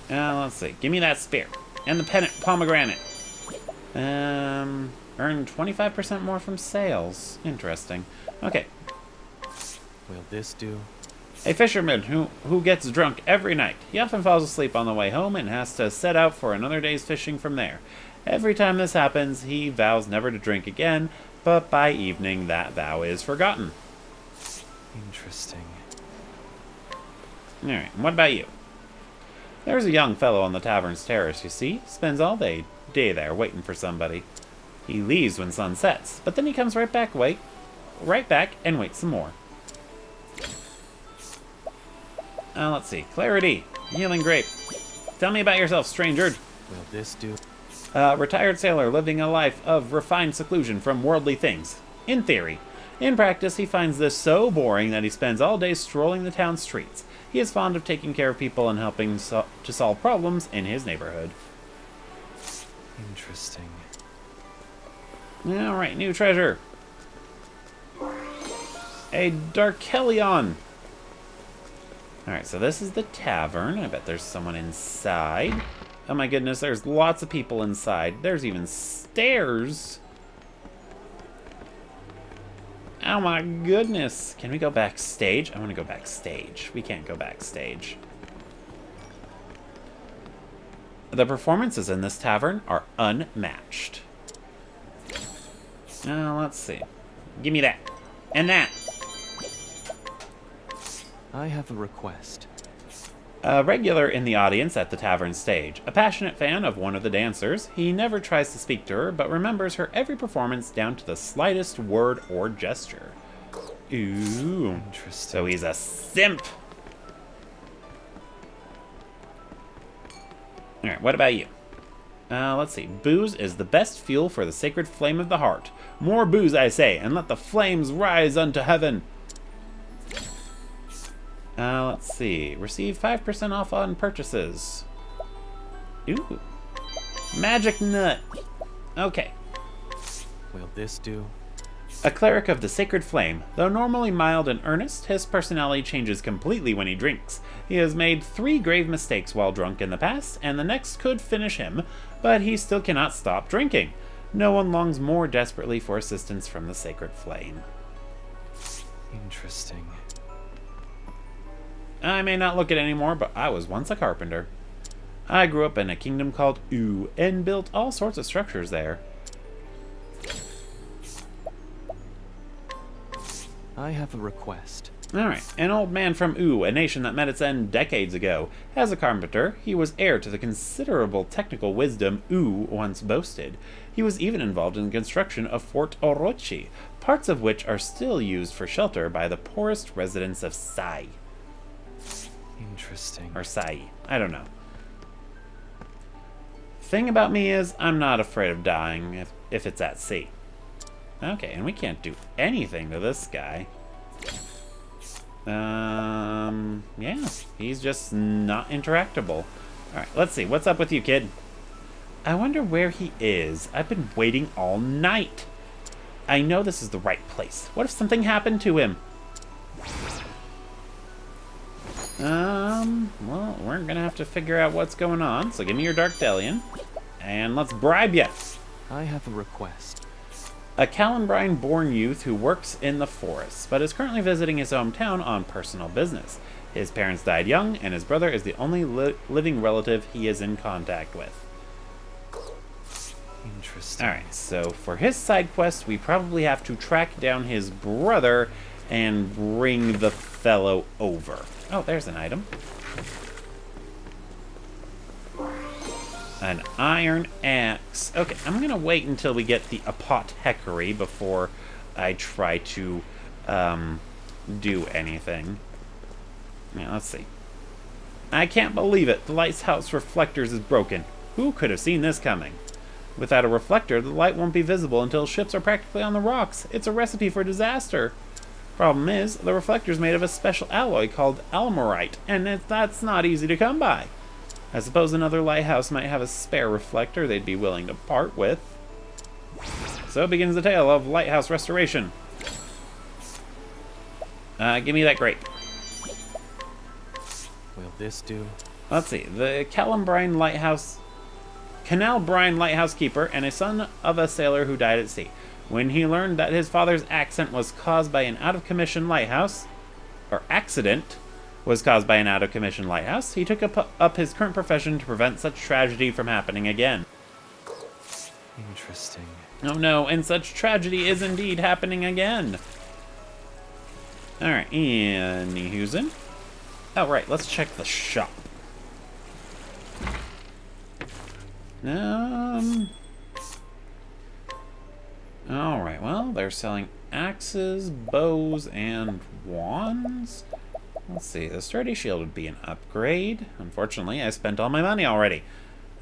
Let's see. Give me that spear. And the pennant pomegranate. Earn 25% more from sales. Interesting. Okay. Will this do? A fisherman who gets drunk every night. He often falls asleep on the way home and has to set out for another day's fishing from there. Every time this happens, he vows never to drink again, but by evening that vow is forgotten. Interesting. Alright, what about you? There's a young fellow on the tavern's terrace, you see. Spends all day there waiting for somebody. He leaves when sun sets, but then he comes right back and waits some more. Let's see. Clarity. Healing grape. Tell me about yourself, stranger. Will this do? Retired sailor living a life of refined seclusion from worldly things. In theory. In practice, he finds this so boring that he spends all day strolling the town streets. He is fond of taking care of people and helping to solve problems in his neighborhood. Interesting. Alright, new treasure. A Darkelion. Alright, so this is the tavern. I bet there's someone inside. Oh my goodness, there's lots of people inside. There's even stairs. Oh my goodness. Can we go backstage? I want to go backstage. We can't go backstage. The performances in this tavern are unmatched. Now, let's see. Give me that. And that. I have a request. A regular in the audience at the tavern stage, a passionate fan of one of the dancers, he never tries to speak to her, but remembers her every performance down to the slightest word or gesture. Ooh. Interesting. So he's a simp. Alright, what about you? Let's see. Booze is the best fuel for the sacred flame of the heart. More booze, I say, and let the flames rise unto heaven. Let's see. Receive 5% off on purchases. Ooh. Magic nut. Okay. Will this do? A cleric of the sacred flame. Though normally mild and earnest, his personality changes completely when he drinks. He has made 3 grave mistakes while drunk in the past, and the next could finish him, but he still cannot stop drinking. No one longs more desperately for assistance from the sacred flame. Interesting. I may not look it anymore, but I was once a carpenter. I grew up in a kingdom called Oo, and built all sorts of structures there. I have a request. Alright, an old man from Oo, a nation that met its end decades ago. As a carpenter, he was heir to the considerable technical wisdom Oo once boasted. He was even involved in the construction of Fort Orochi, parts of which are still used for shelter by the poorest residents of Sai. Interesting. Or Sai. I don't know. Thing about me is, I'm not afraid of dying if it's at sea. Okay, and we can't do anything to this guy. Yeah, he's just not interactable. Alright, let's see. What's up with you, kid? I wonder where he is. I've been waiting all night. I know this is the right place. What if something happened to him? Well, we're gonna have to figure out what's going on, so give me your Dark Delian, and let's bribe you. I have a request. A Calambrine-born youth who works in the forest, but is currently visiting his hometown on personal business. His parents died young, and his brother is the only living relative he is in contact with. Interesting. Alright, so for his side quest, we probably have to track down his brother and bring the fellow over. Oh, there's an item. An iron axe. Okay, I'm gonna wait until we get the Apothecary before I try to do anything. Yeah, let's see. I can't believe it. The lighthouse reflectors is broken. Who could have seen this coming? Without a reflector, the light won't be visible until ships are practically on the rocks. It's a recipe for disaster. Problem is, the reflector's made of a special alloy called almorite, and that's not easy to come by. I suppose another lighthouse might have a spare reflector they'd be willing to part with. So begins the tale of lighthouse restoration. Give me that grape. Will this do? Let's see. The Canal Brine lighthouse keeper and a son of a sailor who died at sea. When he learned that his father's accident was caused by an out-of-commission lighthouse, he took up his current profession to prevent such tragedy from happening again. Interesting. Oh no, and such tragedy is indeed happening again. Alright, anywhoozin'. Oh, right, let's check the shop. Alright, well, they're selling axes, bows, and wands. Let's see, the sturdy shield would be an upgrade. Unfortunately, I spent all my money already.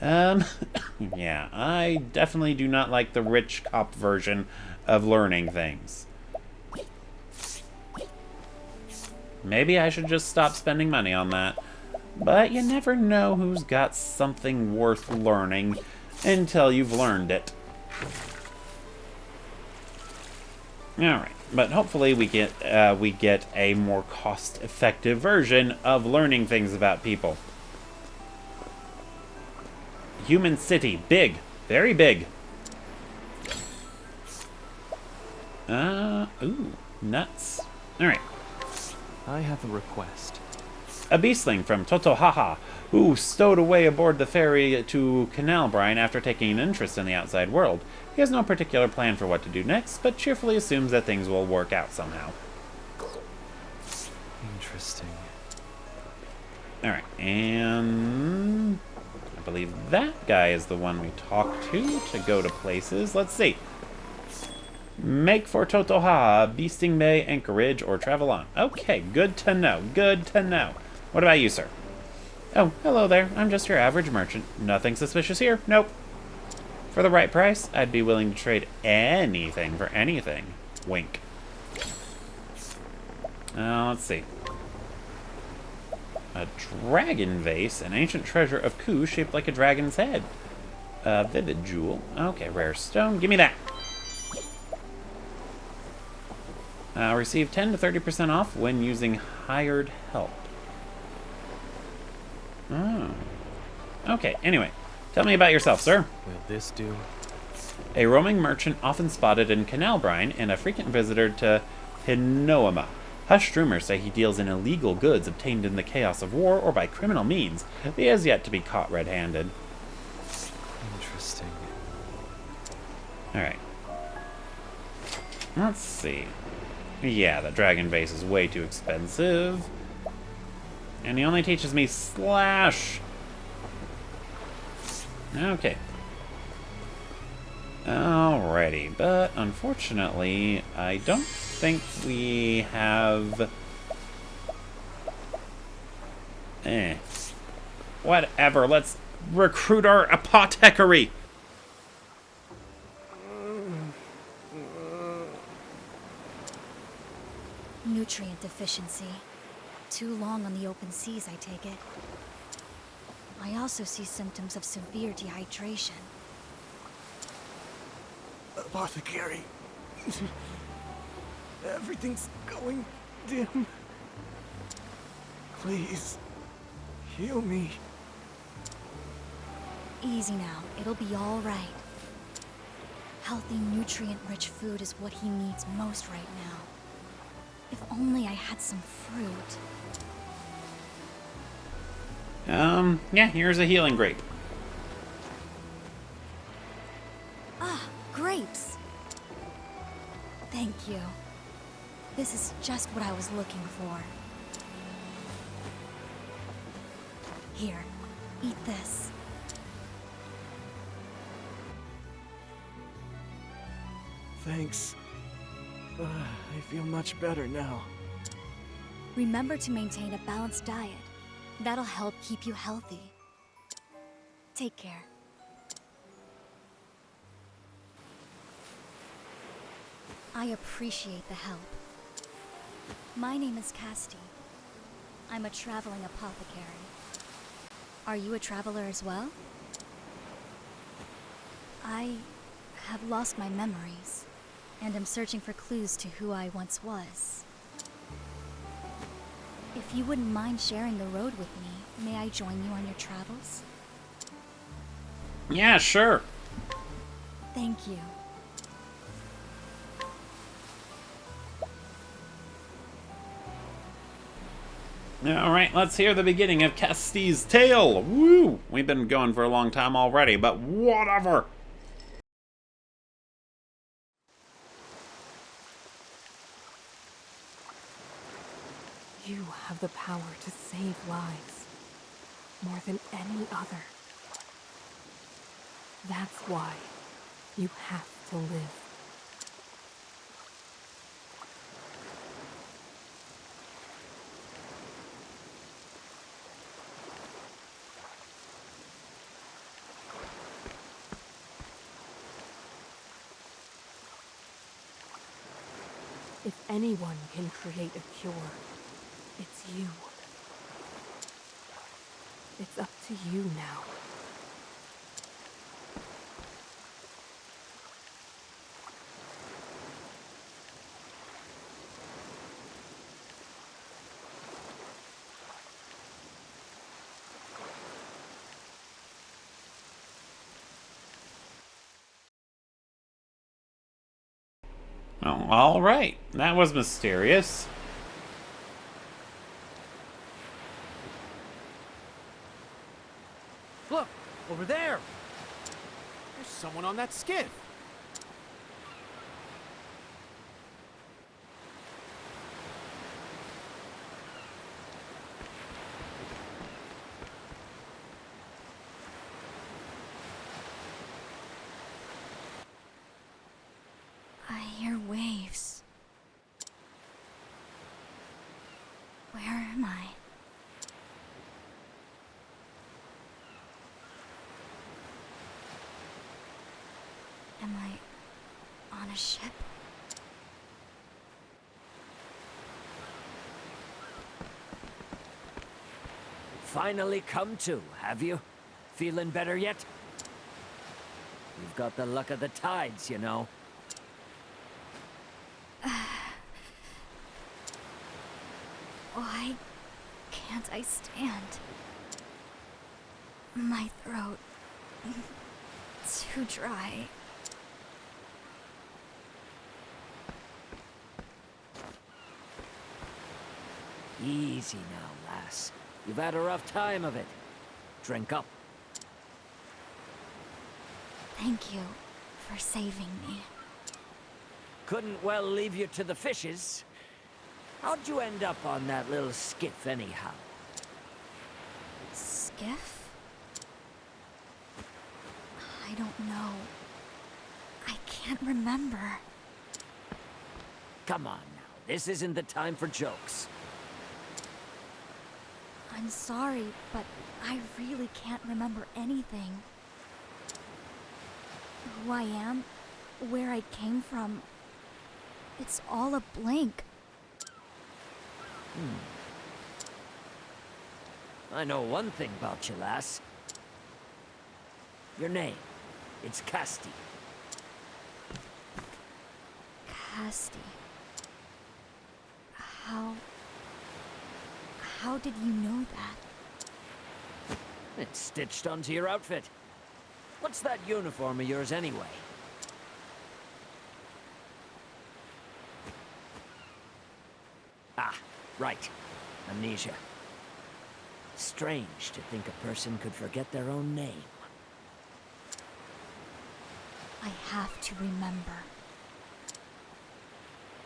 Yeah, I definitely do not like the rich cop version of learning things. Maybe I should just stop spending money on that. But you never know who's got something worth learning until you've learned it. Alright, but hopefully we get a more cost-effective version of learning things about people. Human city. Big. Very big. Ooh. Nuts. Alright. I have a request. A beastling from Totohaha, who stowed away aboard the ferry to Canal Brine after taking an interest in the outside world. He has no particular plan for what to do next, but cheerfully assumes that things will work out somehow. Interesting. Alright, and I believe that guy is the one we talked to go to places. Let's see. Make for Totohaha, Beasting Bay, Anchorage, or travel on. Okay, good to know. Good to know. What about you, sir? Oh, hello there. I'm just your average merchant. Nothing suspicious here. Nope. For the right price, I'd be willing to trade anything for anything. Wink. Let's see. A dragon vase, an ancient treasure of Ku shaped like a dragon's head. A vivid jewel. Okay, rare stone. Give me that. Receive 10 to 30% off when using hired help. Oh. Okay, anyway. Tell me about yourself, sir. Will this do? A roaming merchant often spotted in Canal Brine and a frequent visitor to Hinoama. Hushed rumors say he deals in illegal goods obtained in the chaos of war or by criminal means. He has yet to be caught red-handed. Interesting. Alright. Let's see. Yeah, the dragon vase is way too expensive. And he only teaches me slash. Okay. Alrighty, but unfortunately, I don't think we have... Whatever, let's recruit our Apothecary! Nutrient deficiency. Too long on the open seas, I take it. I also see symptoms of severe dehydration. Apothecary. Everything's going dim. Please, heal me. Easy now, it'll be all right. Healthy, nutrient-rich food is what he needs most right now. If only I had some fruit. Yeah, here's a healing grape. Ah, grapes! Thank you. This is just what I was looking for. Here, eat this. Thanks. I feel much better now. Remember to maintain a balanced diet. That'll help keep you healthy. Take care. I appreciate the help. My name is Castti. I'm a traveling apothecary. Are you a traveler as well? I have lost my memories, and am searching for clues to who I once was. If you wouldn't mind sharing the road with me, may I join you on your travels? Yeah, sure. Thank you. Alright, let's hear the beginning of Castti's tale. Woo! We've been going for a long time already, but whatever. You have the power to save lives, more than any other. That's why you have to live. If anyone can create a cure, it's you. It's up to you now. Oh, all right. That was mysterious. Look, over there. There's someone on that skiff. I hear waves. Where am I? Am I on a ship? Finally come to, have you? Feeling better yet? You've got the luck of the tides, you know. Why can't I stand? My throat... too dry. Easy now, lass. You've had a rough time of it. Drink up. Thank you for saving me. Couldn't well leave you to the fishes. How'd you end up on that little skiff, anyhow? Skiff? I don't know. I can't remember. Come on now, this isn't the time for jokes. I'm sorry, but I really can't remember anything. Who I am, where I came from, it's all a blank. I know one thing about you, lass. Your name. It's Castti. Castti. How did you know that? It's stitched onto your outfit. What's that uniform of yours anyway? Ah, right. Amnesia. Strange to think a person could forget their own name. I have to remember.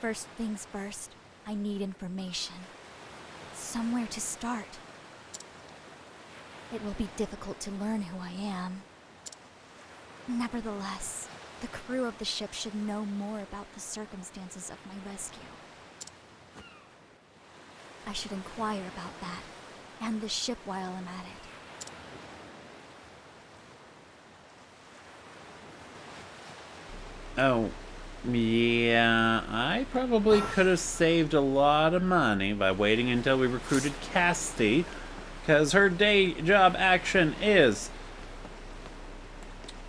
First things first, I need information. Somewhere to start. It will be difficult to learn who I am. Nevertheless, the crew of the ship should know more about the circumstances of my rescue. I should inquire about that, and the ship while I'm at it. Oh, yeah, I probably could have saved a lot of money by waiting until we recruited Castti, because her day job action is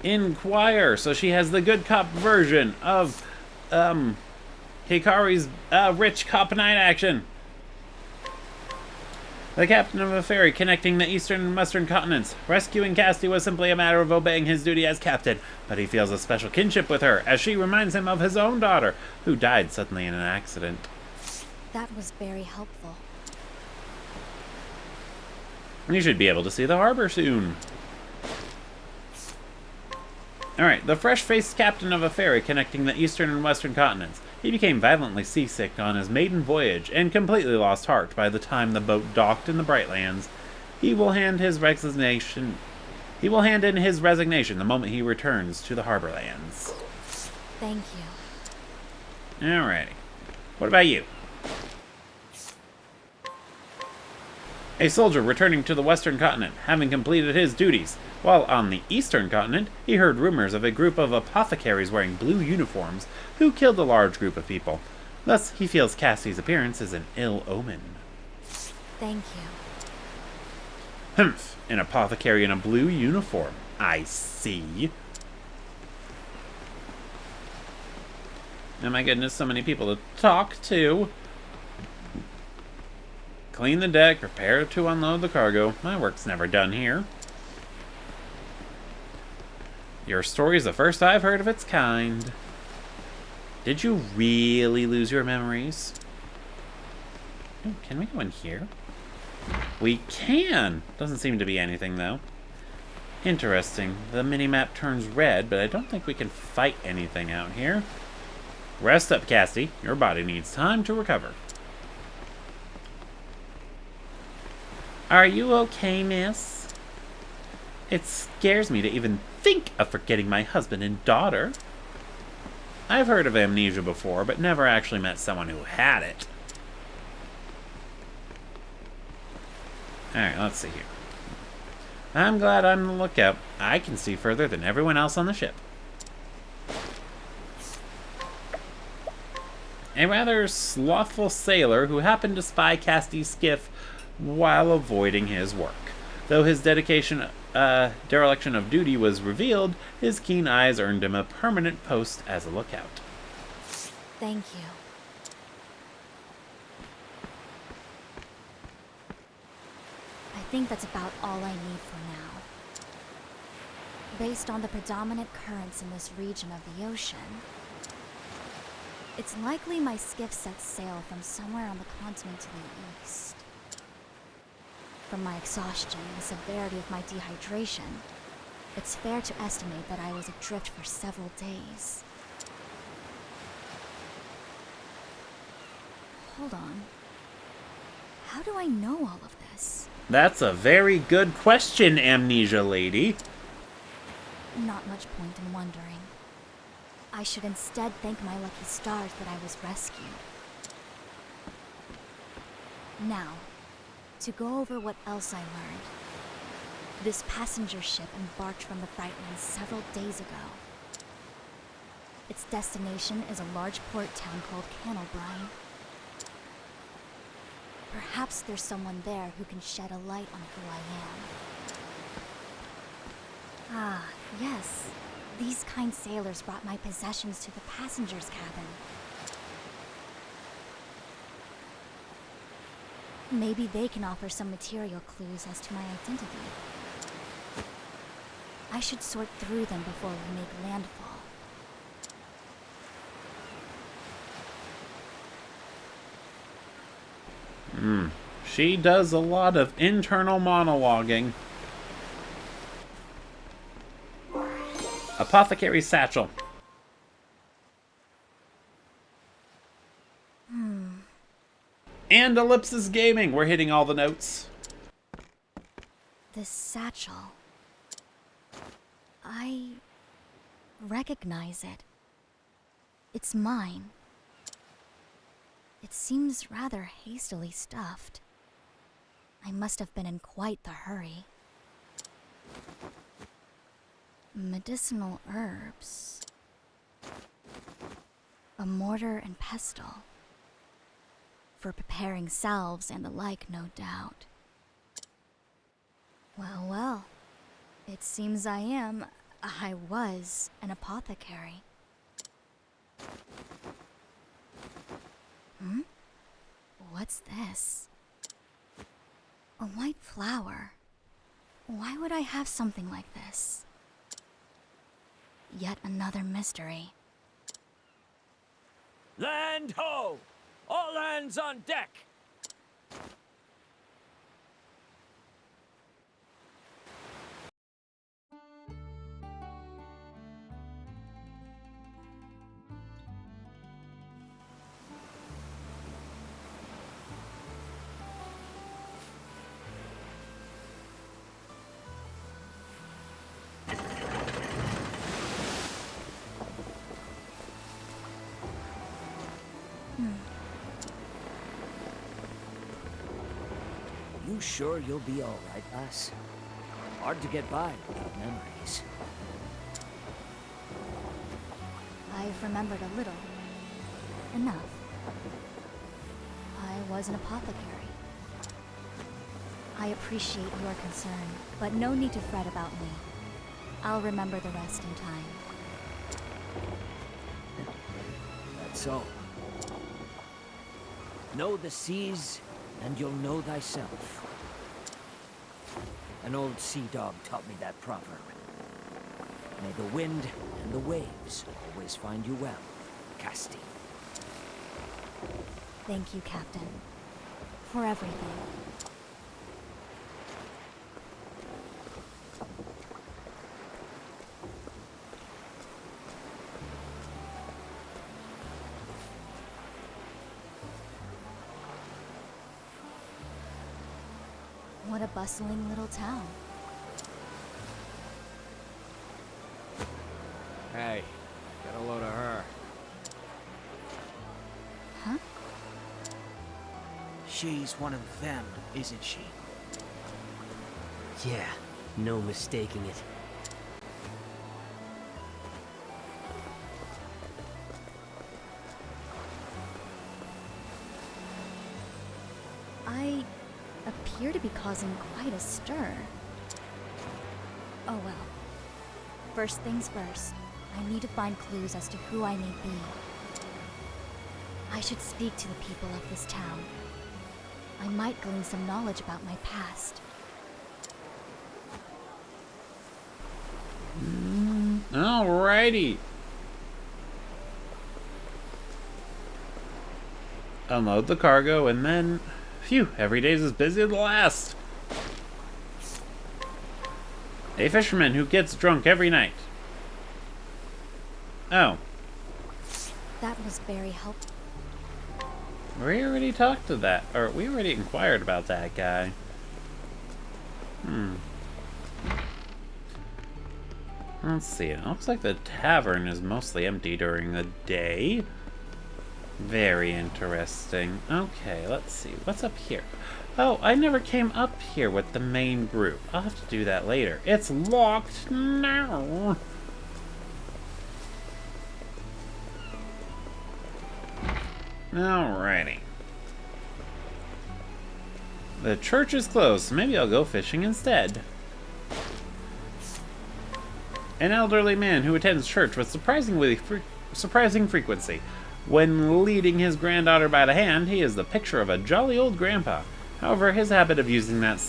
inquire, so she has the good cop version of, Hikari's, rich cop night action. The captain of a ferry connecting the eastern and western continents. Rescuing Castti was simply a matter of obeying his duty as captain, but he feels a special kinship with her, as she reminds him of his own daughter, who died suddenly in an accident. That was very helpful. You should be able to see the harbor soon. Alright, the fresh-faced captain of a ferry connecting the eastern and western continents. He became violently seasick on his maiden voyage and completely lost heart by the time the boat docked in the Brightlands. He will hand in his resignation the moment he returns to the Harborlands. Thank you. Alrighty. What about you? A soldier returning to the western continent, having completed his duties. While on the eastern continent, he heard rumors of a group of apothecaries wearing blue uniforms who killed a large group of people. Thus, he feels Castti's appearance is an ill omen. Thank you. Humph, an apothecary in a blue uniform. I see. Oh my goodness, so many people to talk to. Clean the deck, prepare to unload the cargo. My work's never done here. Your story's the first I've heard of its kind. Did you really lose your memories? Oh, can we go in here? We can! Doesn't seem to be anything, though. Interesting. The minimap turns red, but I don't think we can fight anything out here. Rest up, Castti. Your body needs time to recover. Are you okay, miss? It scares me to even think of forgetting my husband and daughter. I've heard of amnesia before, but never actually met someone who had it. Alright, let's see here. I'm glad I'm on the lookout. I can see further than everyone else on the ship. A rather slothful sailor who happened to spy Cassti's skiff while avoiding his work. Though his dereliction of duty was revealed, his keen eyes earned him a permanent post as a lookout. Thank you. I think that's about all I need for now. Based on the predominant currents in this region of the ocean, it's likely my skiff set sail from somewhere on the continent to the east. From my exhaustion and the severity of my dehydration, it's fair to estimate that I was adrift for several days. Hold on. How do I know all of this? That's a very good question, Amnesia Lady. Not much point in wondering. I should instead thank my lucky stars that I was rescued. Now, to go over what else I learned. This passenger ship embarked from the Brightlands several days ago. Its destination is a large port town called Cannelbrine. Perhaps there's someone there who can shed a light on who I am. Ah, yes. These kind sailors brought my possessions to the passenger's cabin. Maybe they can offer some material clues as to my identity. I should sort through them before we make landfall. She does a lot of internal monologuing. Apothecary satchel. And Ellipsis Gaming. We're hitting all the notes. This satchel. I recognize it. It's mine. It seems rather hastily stuffed. I must have been in quite the hurry. Medicinal herbs. A mortar and pestle. For preparing salves and the like, no doubt. Well, well. It seems I was an apothecary. What's this? A white flower. Why would I have something like this? Yet another mystery. Land ho! All hands on deck! You sure you'll be all right, lass? Hard to get by without memories. I've remembered a little. Enough. I was an apothecary. I appreciate your concern, but no need to fret about me. I'll remember the rest in time. That's so. Know the seas, and you'll know thyself. An old sea dog taught me that proverb. May the wind and the waves always find you well. Castti. Thank you, Captain. For everything. What a bustling little town. Hey, get a load of her. Huh? She's one of them, isn't she? Yeah, no mistaking it. I appear to be causing quite a stir. Oh well. First things first, I need to find clues as to who I may be. I should speak to the people of this town. I might glean some knowledge about my past. Alrighty. Unload the cargo and then, phew, every day's as busy as the last. A fisherman who gets drunk every night. Oh. That was very helpful. We already talked to that, or we already inquired about that guy. Let's see, it looks like the tavern is mostly empty during the day. Very interesting. Okay, let's see, what's up here? Oh, I never came up here with the main group. I'll have to do that later. It's locked now. Alrighty. The church is closed, so maybe I'll go fishing instead. An elderly man who attends church with surprising frequency. When leading his granddaughter by the hand, he is the picture of a jolly old grandpa. However, his habit of using that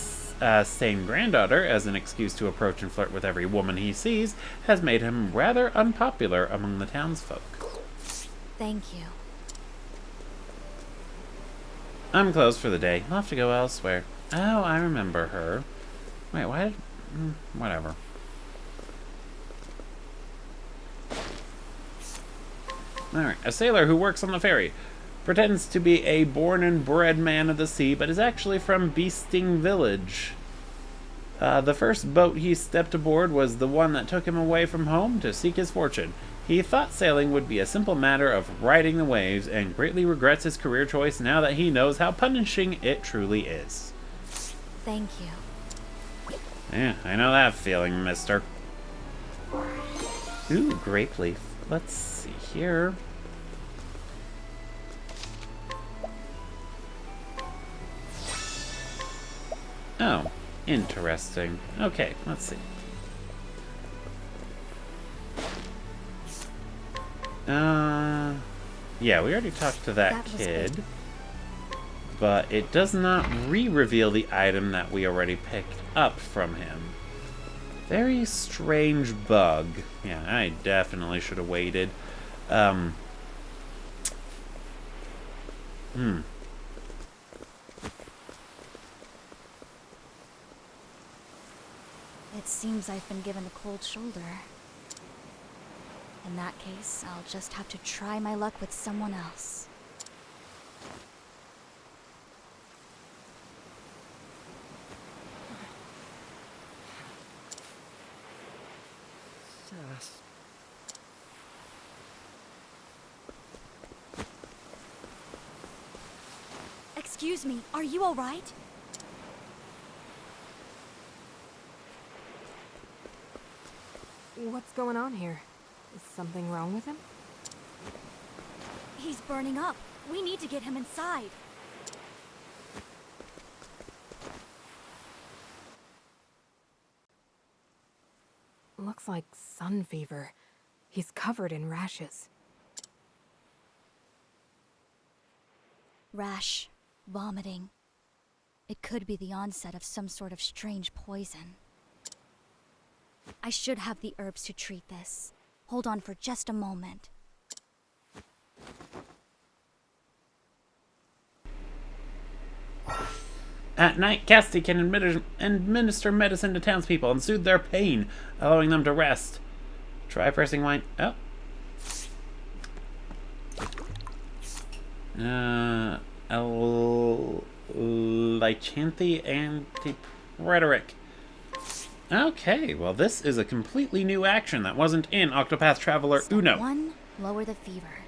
same granddaughter as an excuse to approach and flirt with every woman he sees has made him rather unpopular among the townsfolk. Thank you. I'm closed for the day. I'll have to go elsewhere. Oh, I remember her. Wait, why did... whatever. Alright, a sailor who works on the ferry. Pretends to be a born and bred man of the sea, but is actually from Beasting Village. The first boat he stepped aboard was the one that took him away from home to seek his fortune. He thought sailing would be a simple matter of riding the waves, and greatly regrets his career choice now that he knows how punishing it truly is. Thank you. Yeah, I know that feeling, mister. Ooh, grape leaf. Let's see here. Oh, interesting. Okay, let's see. Yeah, we already talked to that kid. Good. But it does not re-reveal the item that we already picked up from him. Very strange bug. Yeah, I definitely should have waited. It seems I've been given a cold shoulder. In that case, I'll just have to try my luck with someone else. Excuse me, are you all right? What's going on here? Is something wrong with him? He's burning up. We need to get him inside. Looks like sun fever. He's covered in rashes. Rash, vomiting. It could be the onset of some sort of strange poison. I should have the herbs to treat this. Hold on for just a moment. At night, Castti can administer medicine to townspeople and soothe their pain, allowing them to rest. Try pressing wine. Oh. Lycanthe Antipreteric. Okay, well this is a completely new action that wasn't in Octopath Traveler Step Uno. 1, lower the fever.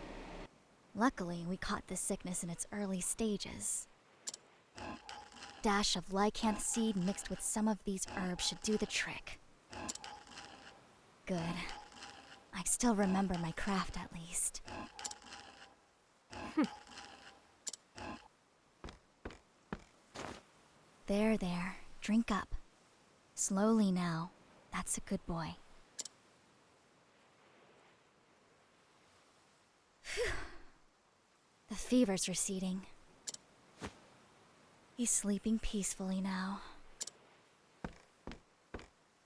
Luckily, we caught this sickness in its early stages. Dash of lycanth seed mixed with some of these herbs should do the trick. Good. I still remember my craft at least. There. Drink up. Slowly now. That's a good boy. Phew. The fever's receding. He's sleeping peacefully now.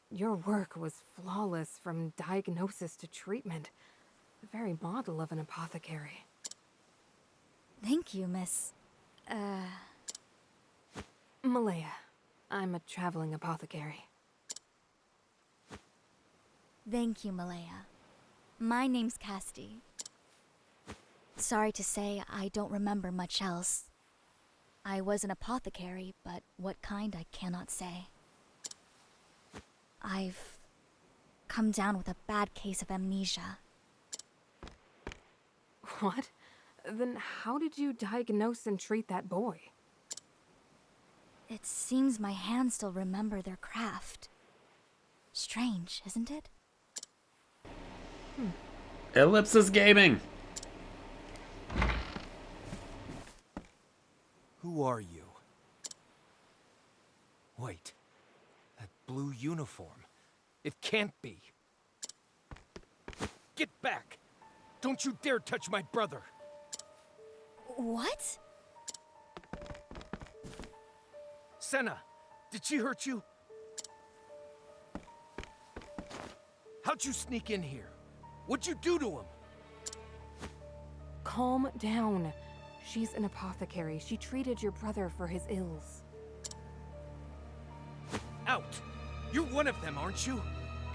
Your work was flawless from diagnosis to treatment. The very model of an apothecary. Thank you, Miss... Malaya. I'm a traveling apothecary. Thank you, Malaya. My name's Castti. Sorry to say, I don't remember much else. I was an apothecary, but what kind I cannot say. I've come down with a bad case of amnesia. What? Then how did you diagnose and treat that boy? It seems my hands still remember their craft. Strange, isn't it? Ellipsis Gaming. Who are you? Wait. That blue uniform. It can't be. Get back! Don't you dare touch my brother! What? Senna, did she hurt you? How'd you sneak in here? What'd you do to him? Calm down. She's an apothecary. She treated your brother for his ills. Out! You're one of them, aren't you?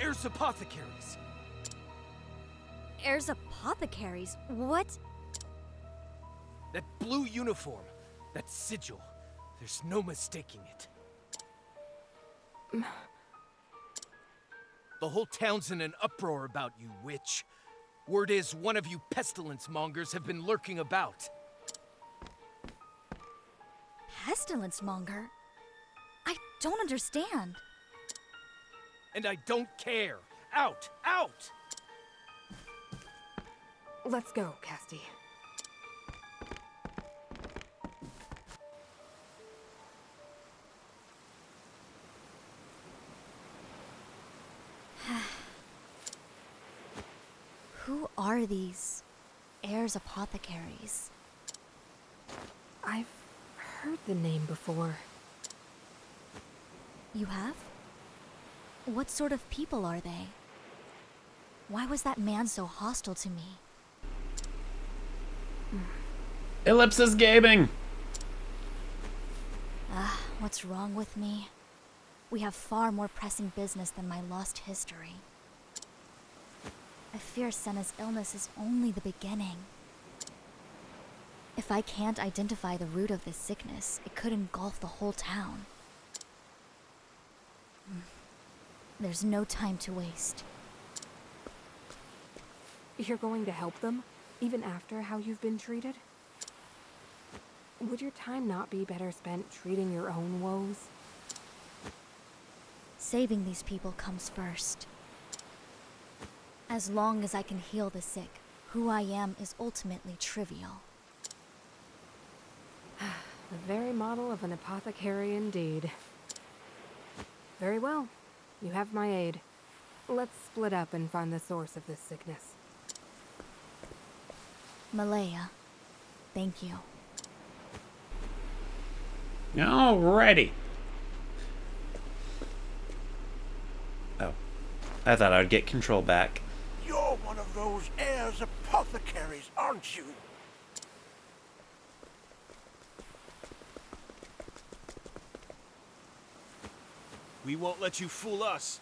Heirs apothecaries. Heirs apothecaries? What? That blue uniform, that sigil. There's no mistaking it. The whole town's in an uproar about you, witch. Word is one of you pestilence mongers have been lurking about. Pestilence monger? I don't understand. And I don't care. Out! Out! Let's go, Castti. Who are these heirs apothecaries? I've heard the name before. You have? What sort of people are they? Why was that man so hostile to me? Ellipsis Gaming. What's wrong with me? We have far more pressing business than my lost history. I fear Senna's illness is only the beginning. If I can't identify the root of this sickness, it could engulf the whole town. There's no time to waste. You're going to help them, even after how you've been treated? Would your time not be better spent treating your own woes? Saving these people comes first. As long as I can heal the sick, who I am is ultimately trivial. The very model of an apothecary indeed. Very well. You have my aid. Let's split up and find the source of this sickness. Malaya, thank you. Alrighty. Oh. I thought I would get control back. You're one of those heirs apothecaries, aren't you? We won't let you fool us.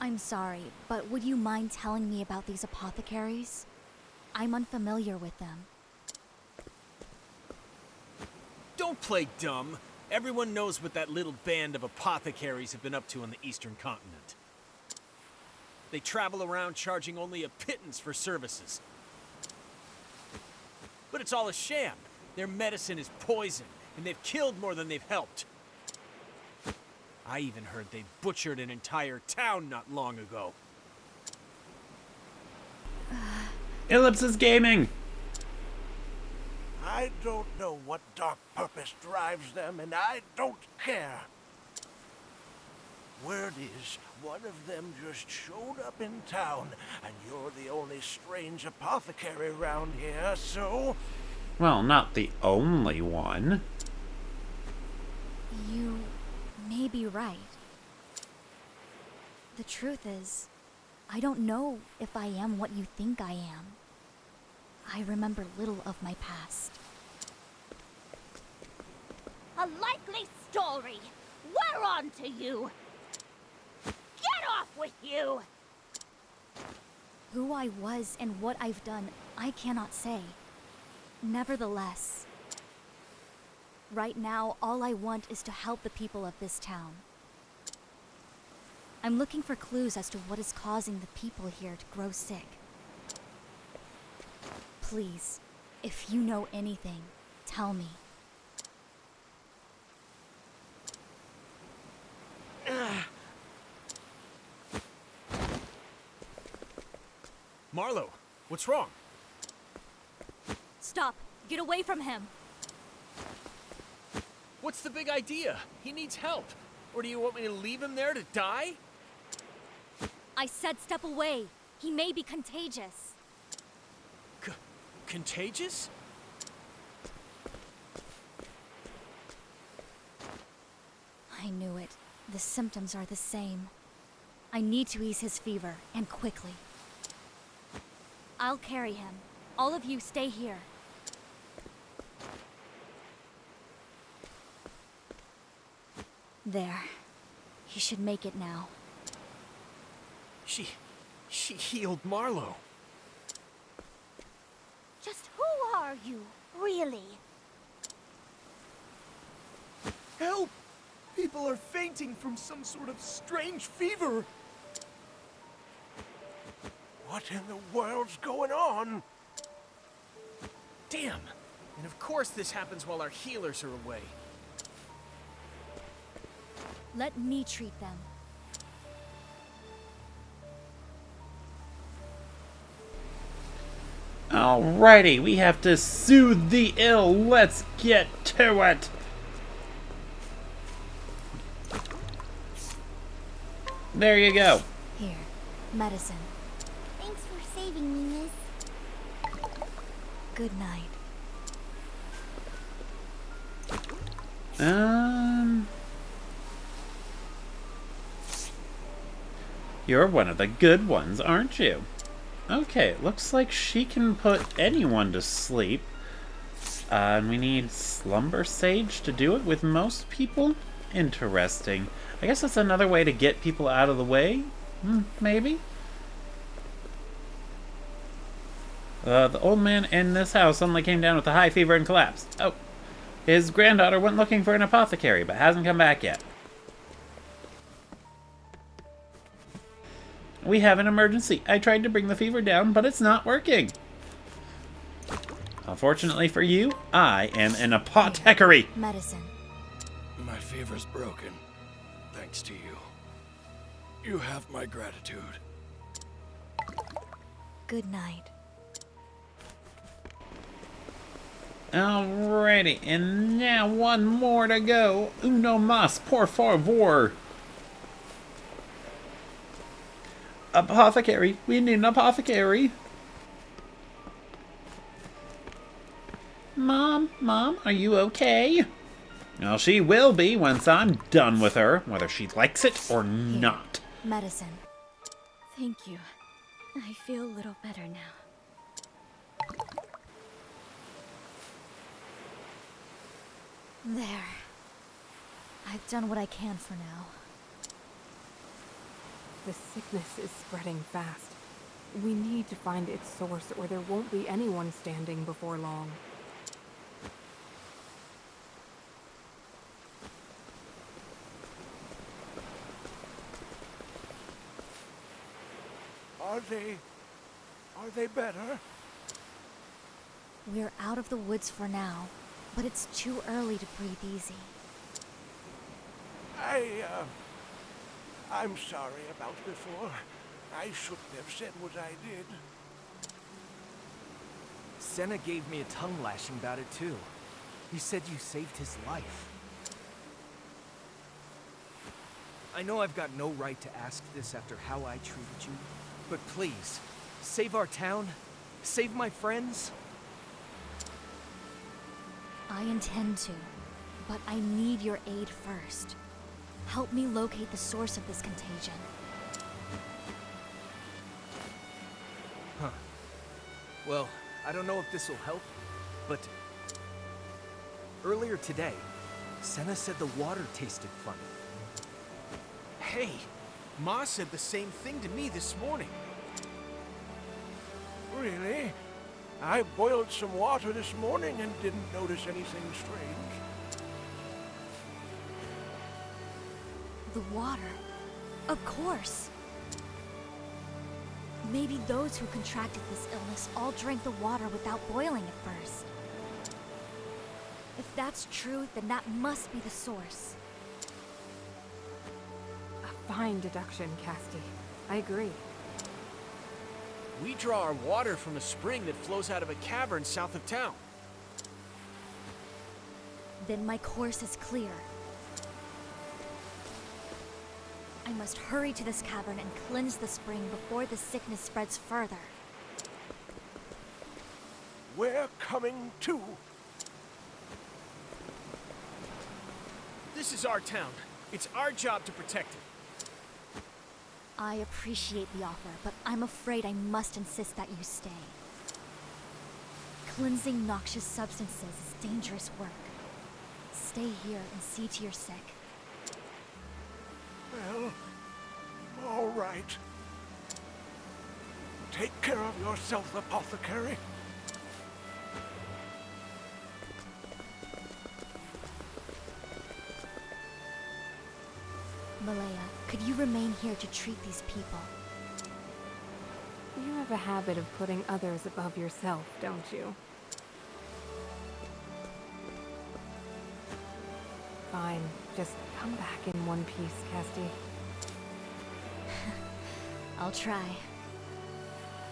I'm sorry, but would you mind telling me about these apothecaries? I'm unfamiliar with them. Don't play dumb. Everyone knows what that little band of apothecaries have been up to on the eastern continent. They travel around charging only a pittance for services. But it's all a sham. Their medicine is poison, and they've killed more than they've helped. I even heard they butchered an entire town not long ago. Ellipsis Gaming! I don't know what dark purpose drives them, and I don't care. Word is, one of them just showed up in town, and you're the only strange apothecary around here, so... Well, not the only one. You may be right. The truth is, I don't know if I am what you think I am. I remember little of my past. A likely story! We're on to you! Get off with you! Who I was and what I've done, I cannot say. Nevertheless, right now, all I want is to help the people of this town. I'm looking for clues as to what is causing the people here to grow sick. Please, if you know anything, tell me. Marlowe, what's wrong? Stop! Get away from him! What's the big idea? He needs help. Or do you want me to leave him there to die? I said step away! He may be contagious! Contagious? I knew it. The symptoms are the same. I need to ease his fever, and quickly. I'll carry him. All of you stay here. There. He should make it now. She healed Marlowe. Just who are you, really? Help! People are fainting from some sort of strange fever. What in the world's going on? Damn! And of course this happens while our healers are away. Let me treat them. Alrighty, we have to soothe the ill. Let's get to it. There you go. Here, medicine. Thanks for saving me, miss. Good night. You're one of the good ones, aren't you? Okay, it looks like she can put anyone to sleep. And we need Slumber Sage to do it with most people? Interesting. I guess that's another way to get people out of the way? Maybe? The old man in this house suddenly came down with a high fever and collapsed. Oh. His granddaughter went looking for an apothecary, but hasn't come back yet. We have an emergency. I tried to bring the fever down, but it's not working. Unfortunately for you, I am an apothecary. Medicine. My fever's broken, thanks to you. You have my gratitude. Good night. Alrighty, and now one more to go. Uno mas, por favor. Apothecary. We need an apothecary. Mom, are you okay? Well, she will be once I'm done with her, whether she likes it or not. Medicine. Thank you. I feel a little better now. There. I've done what I can for now. The sickness is spreading fast. We need to find its source, or there won't be anyone standing before long. Are they better? We're out of the woods for now, but it's too early to breathe easy. I'm sorry about before. I shouldn't have said what I did. Senna gave me a tongue lashing about it too. He said you saved his life. I know I've got no right to ask this after how I treated you, but please, save our town, save my friends. I intend to, but I need your aid first. Help me locate the source of this contagion. Huh. Well, I don't know if this will help, but earlier today, Senna said the water tasted funny. Hey, Ma said the same thing to me this morning. Really? I boiled some water this morning and didn't notice anything strange. The water? Of course. Maybe those who contracted this illness all drank the water without boiling it first. If that's true, then that must be the source. A fine deduction, Castti. I agree. We draw our water from a spring that flows out of a cavern south of town. Then my course is clear. I must hurry to this cavern and cleanse the spring before the sickness spreads further. We're coming too. This is our town. It's our job to protect it. I appreciate the offer, but I'm afraid I must insist that you stay. Cleansing noxious substances is dangerous work. Stay here and see to your sick. Well, all right. Take care of yourself, Apothecary. Malaya, could you remain here to treat these people? You have a habit of putting others above yourself, don't you? Fine. Just come back in one piece, Castti. I'll try.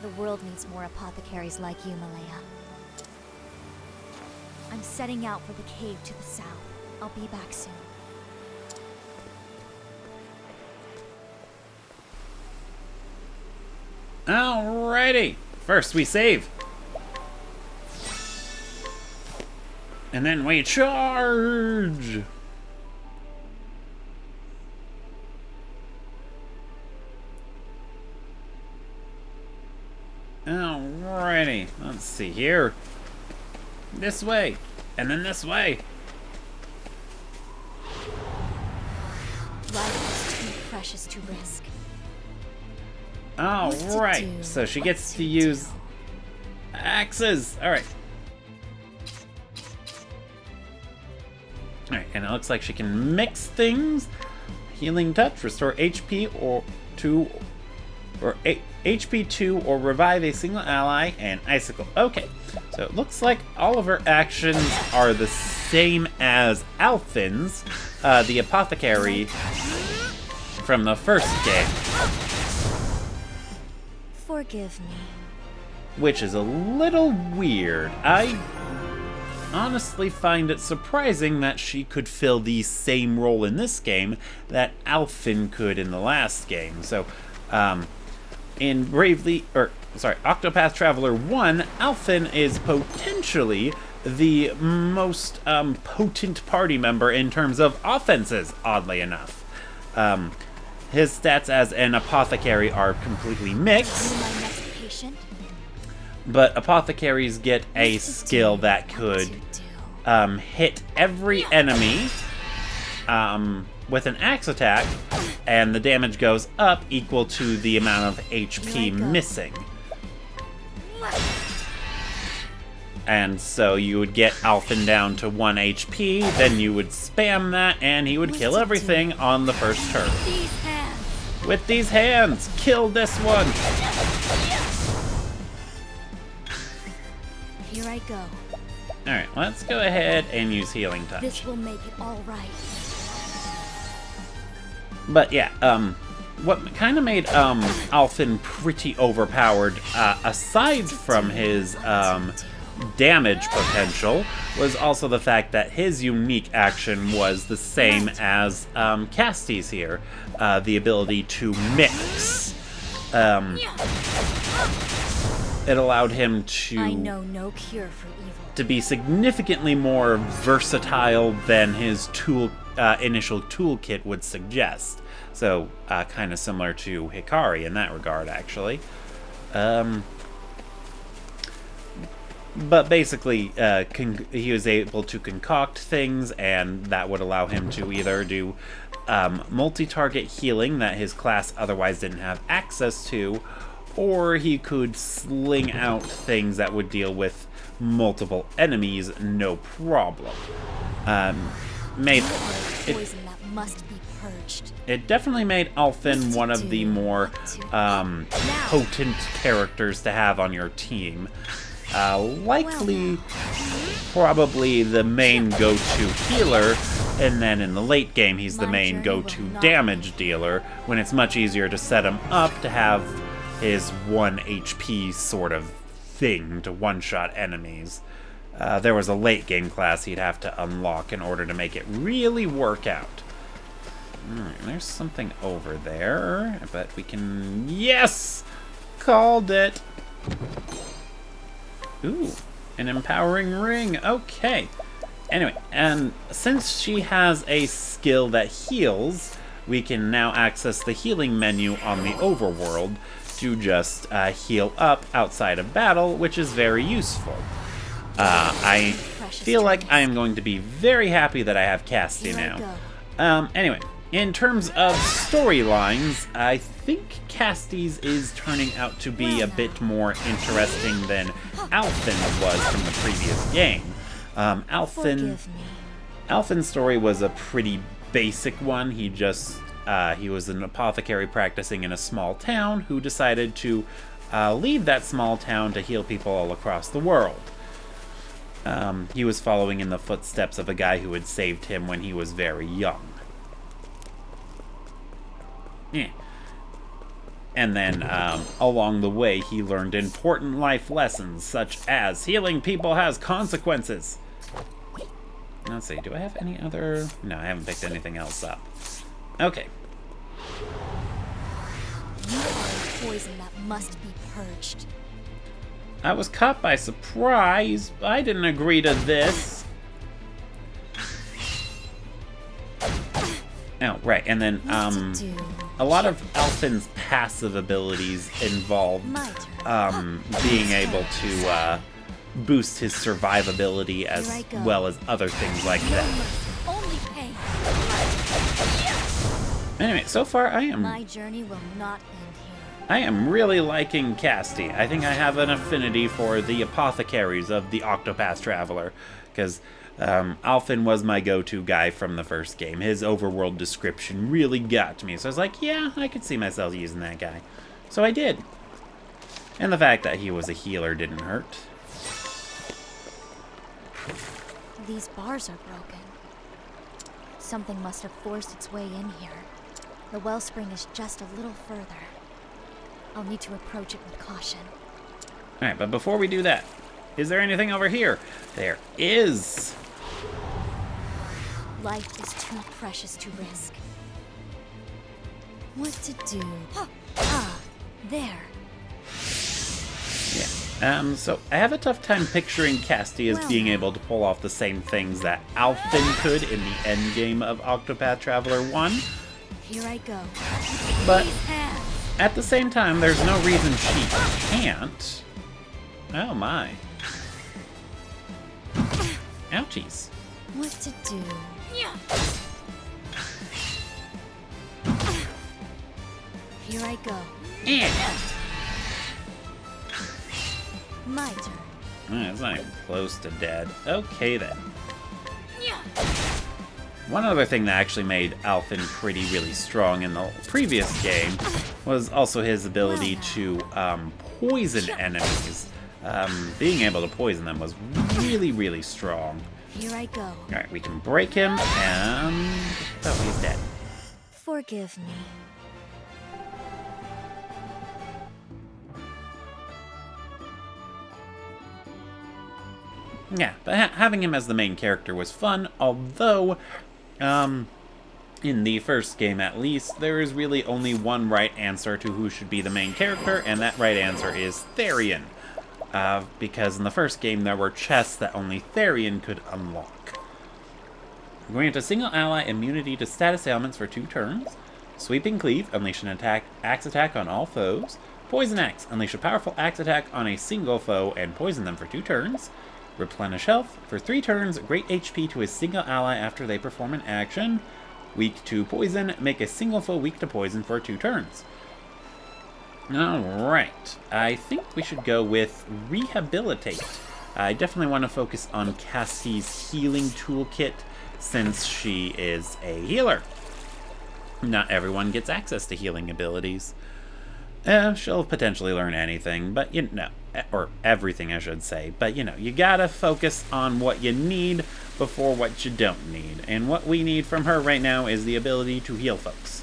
The world needs more apothecaries like you, Malaya. I'm setting out for the cave to the south. I'll be back soon. Alrighty. First we save. And then we charge! Alrighty. Let's see here. This way. And then this way. Life is too precious to risk. Alright, so she gets to use axes. Alright. Alright, and it looks like she can mix things. Healing touch, restore HP HP 2 or revive a single ally, and icicle. Okay, so it looks like all of her actions are the same as Alfin's, the apothecary from the first game. Forgive me. Which is a little weird. I honestly find it surprising that she could fill the same role in this game that Alfin could in the last game. So, in Octopath Traveler 1, Alfin is potentially the most potent party member in terms of offenses, oddly enough. His stats as an apothecary are completely mixed, but apothecaries get a skill that could hit every enemy with an axe attack, and the damage goes up equal to the amount of HP missing. And so you would get Alphen down to 1 HP, then you would spam that, and he would kill everything on the first turn. With these hands, kill this one! Here I go. Alright, let's go ahead and use Healing Touch. This will make it all right. But yeah, what kind of made Alphen pretty overpowered, aside from his damage potential, was also the fact that his unique action was the same as Castti's here. The ability to mix. It allowed him to... I know no cure for evil. To be significantly more versatile than his initial toolkit would suggest. So, kind of similar to Hikari in that regard, actually. But basically, he was able to concoct things, and that would allow him to either do multi-target healing that his class otherwise didn't have access to, or he could sling out things that would deal with multiple enemies, no problem. It definitely made Alphen one of the more potent characters to have on your team. Likely, probably the main go-to healer, and then in the late game he's the main go-to damage dealer, when it's much easier to set him up to have his 1 HP sort of thing to one-shot enemies. There was a late game class he'd have to unlock in order to make it really work out. Alright, there's something over there, but we can... Yes! Called it! Ooh, an empowering ring. Okay. Anyway, and since she has a skill that heals, we can now access the healing menu on the overworld to just heal up outside of battle, which is very useful. I feel like I am going to be very happy that I have Castti now. Anyway, in terms of storylines, I think Castti's is turning out to be a bit more interesting than Alphen was from the previous game. Alphen's story was a pretty basic one. He was an apothecary practicing in a small town who decided to leave that small town to heal people all across the world. He was following in the footsteps of a guy who had saved him when he was very young. Yeah. And then, along the way, he learned important life lessons, such as healing people has consequences. Let's see, do I have any other... No, I haven't picked anything else up. Okay. You are poison that must be purged. I was caught by surprise. I didn't agree to this. Oh, right, and then, a lot of Alphen's passive abilities involve being able to boost his survivability as well as other things like that. Anyway, so far My journey will not end here. I am really liking Castti. I think I have an affinity for the apothecaries of the Octopath Traveler, because Alphen was my go-to guy from the first game. His overworld description really got to me, so I was like, yeah, I could see myself using that guy. So I did. And the fact that he was a healer didn't hurt. These bars are broken. Something must have forced its way in here. The wellspring is just a little further. I'll need to approach it with caution. Alright, but before we do that, is there anything over here? There is! Life is too precious to risk. What to do? Ah, there. Yeah. So I have a tough time picturing Castti as being able to pull off the same things that Alphen could in the endgame of Octopath Traveler 1. Here I go. But at the same time, there's no reason she can't. Oh my. Ouchies. What to do? Here I go. Yeah. My turn. It's not even close to dead. Okay then. One other thing that actually made Alphen really strong in the previous game was also his ability to poison enemies. Being able to poison them was really strong. Here I go. Alright, we can break him, and... oh, he's dead. Forgive me. Yeah, but having him as the main character was fun, although, in the first game at least, there is really only one right answer to who should be the main character, and that right answer is Therion. Because in the first game there were chests that only Therion could unlock. Grant a single ally immunity to status ailments for 2 turns. Sweeping Cleave, unleash an axe attack on all foes. Poison Axe, unleash a powerful axe attack on a single foe and poison them for 2 turns. Replenish health. For 3 turns, great HP to a single ally after they perform an action. Weak to poison, make a single foe weak to poison for 2 turns. Alright, I think we should go with Rehabilitate. I definitely want to focus on Cassti's healing toolkit since she is a healer. Not everyone gets access to healing abilities. She'll potentially learn anything, but or everything I should say, but you gotta focus on what you need before what you don't need, and what we need from her right now is the ability to heal folks.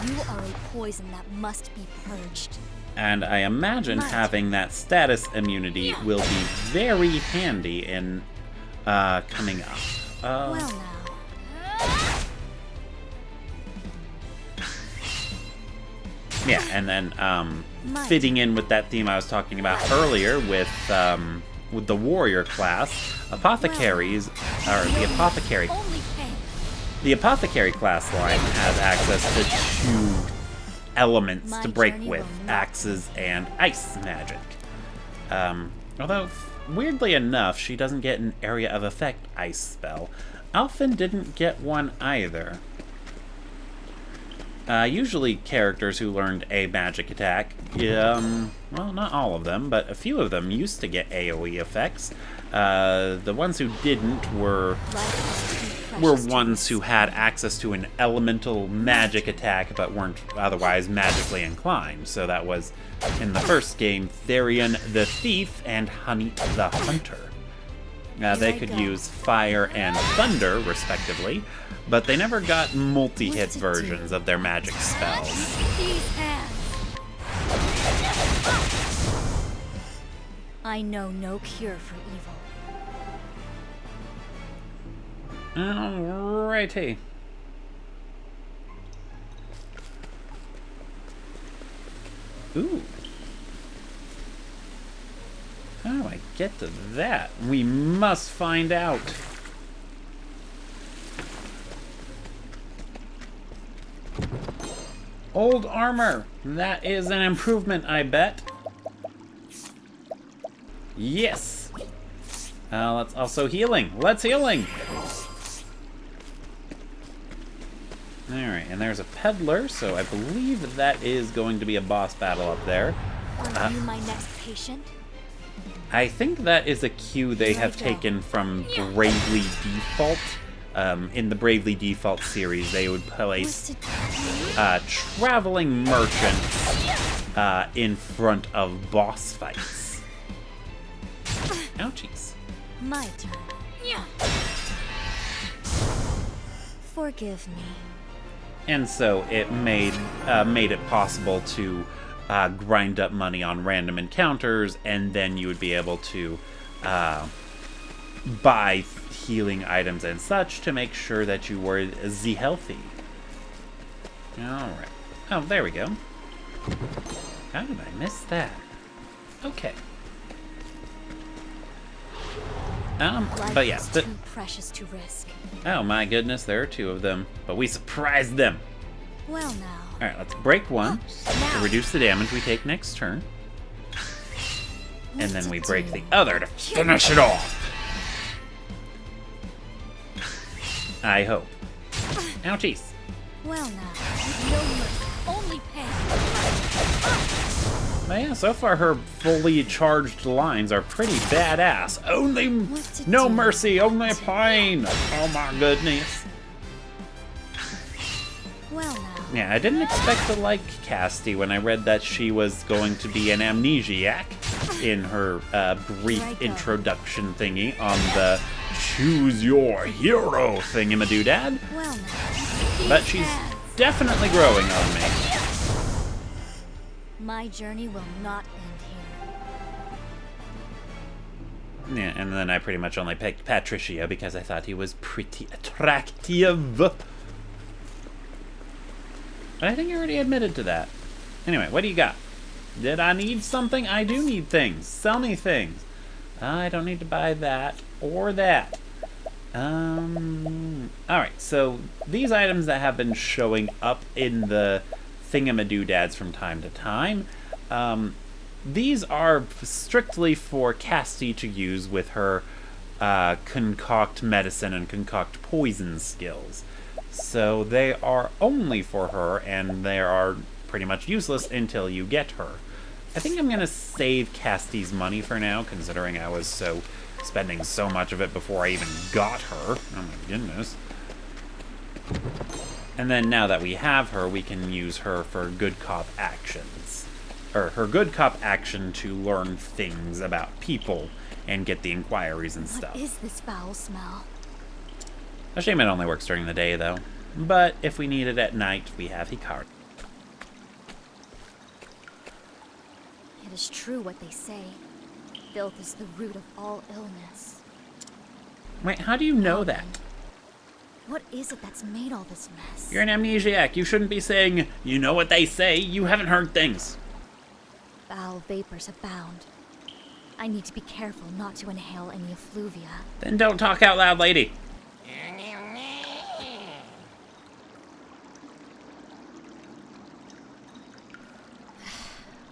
You are a poison that must be purged. And I imagine having that status immunity will be very handy in coming up. Well now. Yeah, and then fitting in with that theme I was talking about earlier with the warrior class, apothecaries, or the apothecary. The apothecary class line has access to 2 elements to break with, axes and ice magic. Although, weirdly enough, she doesn't get an area of effect ice spell. Alphen didn't get one either. Usually characters who learned a magic attack, well, not all of them, but a few of them used to get AoE effects. The ones who didn't were ones who had access to an elemental magic attack but weren't otherwise magically inclined. So that was, in the first game, Therion the Thief and Honey the Hunter. They could use fire and thunder, respectively, but they never got multi-hit versions of their magic spells. I know no cure for evil. Alrighty. Ooh. How do I get to that? We must find out. Old armor. That is an improvement, I bet. Yes. Let's also healing. Let's healing. Alright, and there's a peddler, so I believe that is going to be a boss battle up there. Are you my next patient? I think that is a cue they have taken from Bravely Default. In the Bravely Default series, they would place traveling merchants in front of boss fights. Ouchies. My turn. Forgive me. And so it made it possible to grind up money on random encounters, and then you would be able to buy healing items and such to make sure that you were healthy. Alright. Oh, there we go. How did I miss that? Okay. But yeah. Too precious to risk. Oh my goodness, there are 2 of them. But we surprised them. Well now. Alright, let's break one to reduce the damage we take next turn. And then we break the other to finish it off. I hope. Ouchies. Well now. No mercy, only pain. But yeah, so far her fully charged lines are pretty badass. Only no mercy, only pain. Oh my goodness. Well now. Yeah, I didn't expect to like Castti when I read that she was going to be an amnesiac in her brief introduction thingy on the Choose Your Hero thingamadoodad. Well now. But she's definitely growing on me. My journey will not end here. Yeah, and then I pretty much only picked Patricio because I thought he was pretty attractive. But I think you already admitted to that. Anyway, what do you got? Did I need something? I do need things. Sell me things. I don't need to buy that or that. Alright, so these items that have been showing up in the thingamadoodads from time to time, these are strictly for Castti to use with her concoct medicine and concoct poison skills. So they are only for her, and they are pretty much useless until you get her. I think I'm going to save Castti's money for now, considering I was spending so much of it before I even got her. Oh my goodness. And then now that we have her, we can use her for good cop actions. Or her good cop action to learn things about people and get the inquiries and stuff. What is this foul smell? A shame it only works during the day, though. But if we need it at night, we have Hikaru. It is true what they say. Filth is the root of all illness. Wait, how do you know that? What is it that's made all this mess? You're an amnesiac. You shouldn't be saying, you know what they say. You haven't heard things. Foul vapors abound. I need to be careful not to inhale any effluvia. Then don't talk out loud, lady.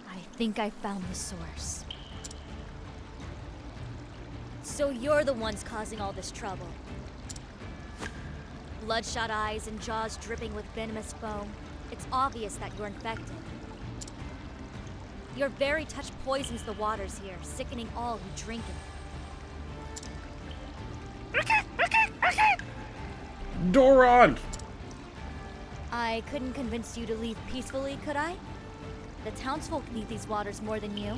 I think I found the source. So you're the ones causing all this trouble. Bloodshot eyes and jaws dripping with venomous foam. It's obvious that you're infected. Your very touch poisons the waters here, sickening all who drink it. Doron! I couldn't convince you to leave peacefully, could I? The townsfolk need these waters more than you.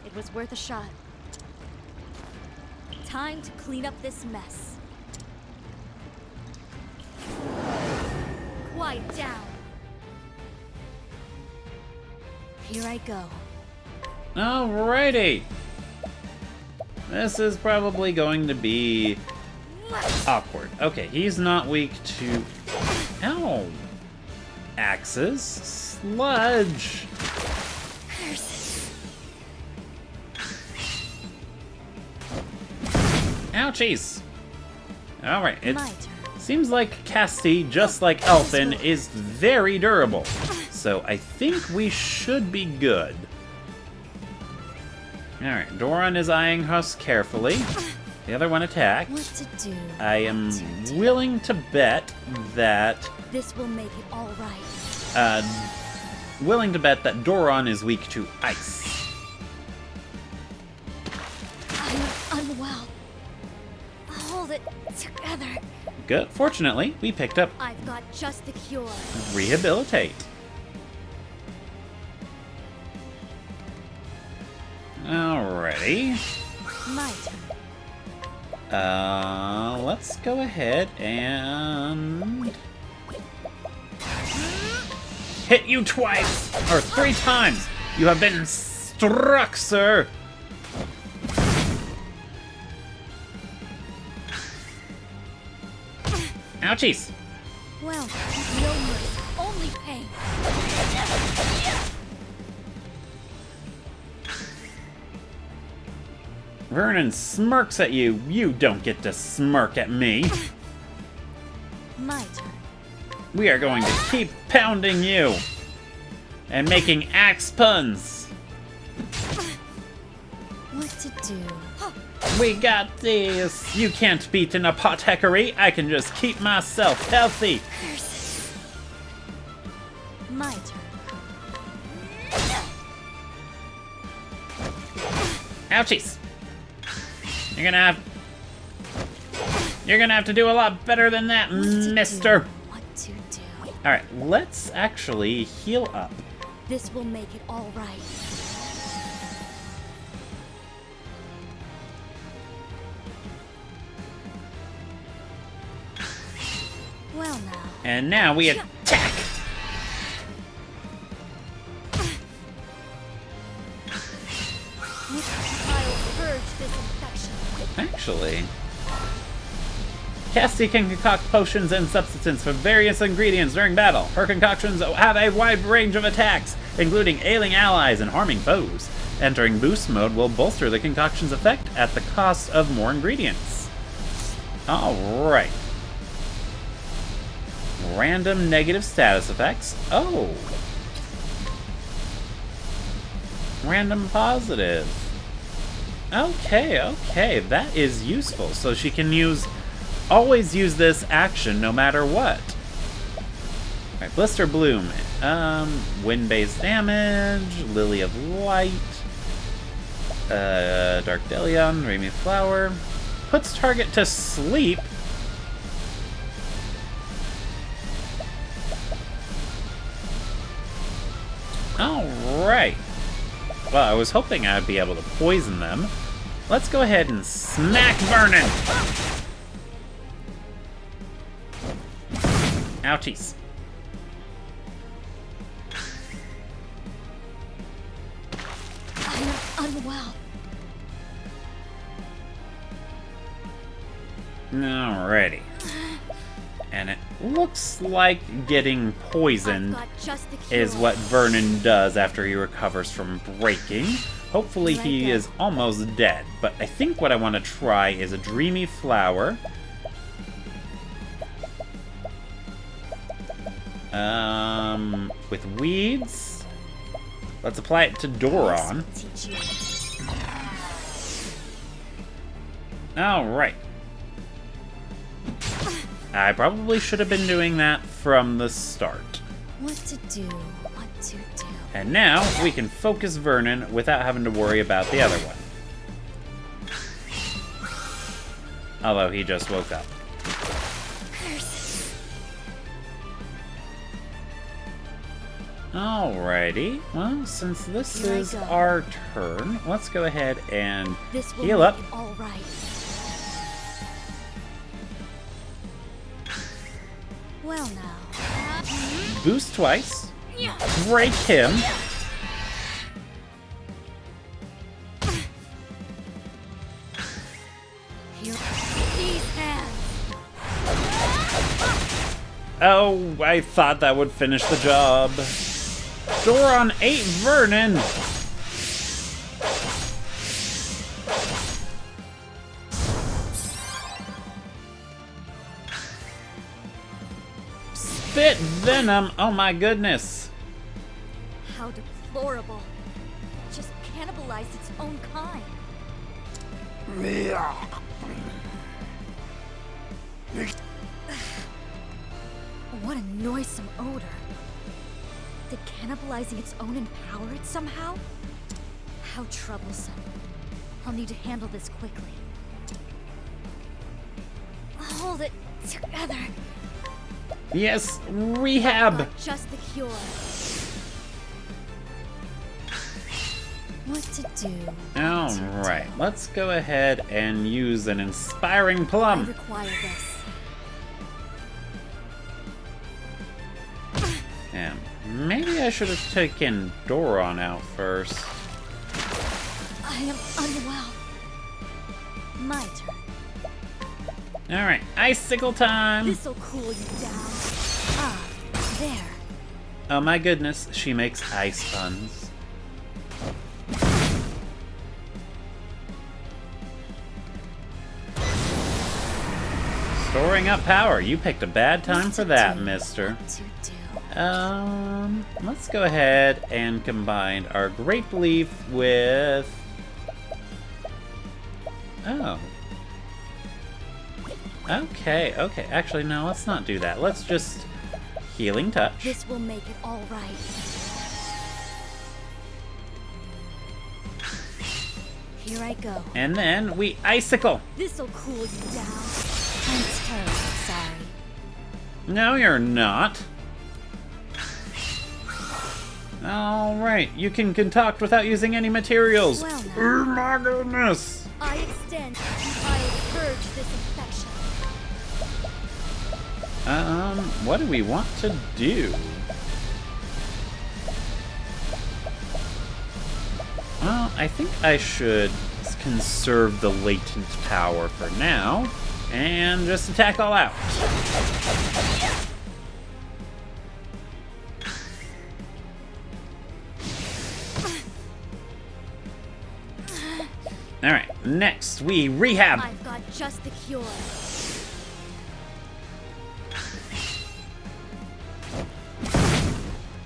It was worth a shot. Time to clean up this mess. Quiet down. Here I go. Alrighty. This is probably going to be awkward. Okay, he's not weak to... Ow! Axes. Sludge. Curses. Ouchies. Alright, it My turn. seems like Castti, just like Elfin, is very durable. So I think we should be good. Alright, Doron is eyeing us carefully. The other one attacked. What to do? I am willing to bet that... This will make it all right. willing to bet that Doron is weak to ice. I'm unwell. Hold it together. Good. Fortunately, we picked up I've got just the cure. Rehabilitate. Alrighty. My turn. Let's go ahead and hit you twice or 3 times. You have been struck, sir. Ouchies. Well, no mercy, only pain. Vernon smirks at you. You don't get to smirk at me. My turn. We are going to keep pounding you and making axe puns. What to do? We got this! You can't beat an apothecary! I can just keep myself healthy! Curses. My turn. Ouchies! You're gonna have to do a lot better than that, mister! What to do? Alright, let's actually heal up. This will make it all right. Well now. And now we attack! I'll purge this infection. Actually, Castti can concoct potions and substances from various ingredients during battle. Her concoctions have a wide range of attacks, including ailing allies and harming foes. Entering boost mode will bolster the concoction's effect at the cost of more ingredients. Alright. Random negative status effects. Oh. Random positive. Okay, that is useful. So she can always use this action no matter what. Alright, Blister Bloom. Wind-based damage, Lily of Light, Dark Delion, Dreamy Flower. Puts target to sleep. Alright. Well, I was hoping I'd be able to poison them. Let's go ahead and smack Vernon! Ouchies. I am unwell. Alrighty. And it looks like getting poisoned is what Vernon does after he recovers from breaking. Hopefully he is almost dead, but I think what I want to try is a Dreamy Flower. With weeds. Let's apply it to Doron. Alright. I probably should have been doing that from the start. What to do? And now we can focus Vernon without having to worry about the other one. Although he just woke up. Alrighty. Well, since this is our turn, let's go ahead and heal up. All right. Well now. Boost twice. Break him. Oh, I thought that would finish the job. Doron ate Vernon. Spit venom. Oh my goodness. How deplorable. It just cannibalized its own kind. What a noisome odor. Did cannibalizing its own empower it somehow? How troublesome. I'll need to handle this quickly. Hold it together. Yes, rehab. Just the cure. What to do? Alright, let's go ahead and use an Inspiring Plum. I require this. Yeah, maybe I should have taken Doron out first. I am unwell. My turn. Alright, icicle time! This'll cool you down. Ah, there. Oh my goodness, she makes ice puns. Storing up power. You picked a bad time for that, mister. Let's go ahead and combine our Grape Leaf with Oh. Okay, okay. Actually, no, let's not do that. Let's just healing touch. This will make it all right. Here I go. And then we icicle. This'll cool you down. I'm terribly sorry. No, you're not. Alright, you can concoct without using any materials. Well, now. Oh my goodness! I extend, I'll purge this infection. What do we want to do? Well, I think I should conserve the latent power for now, and just attack all out. Alright, next we rehab. I've got just the cure.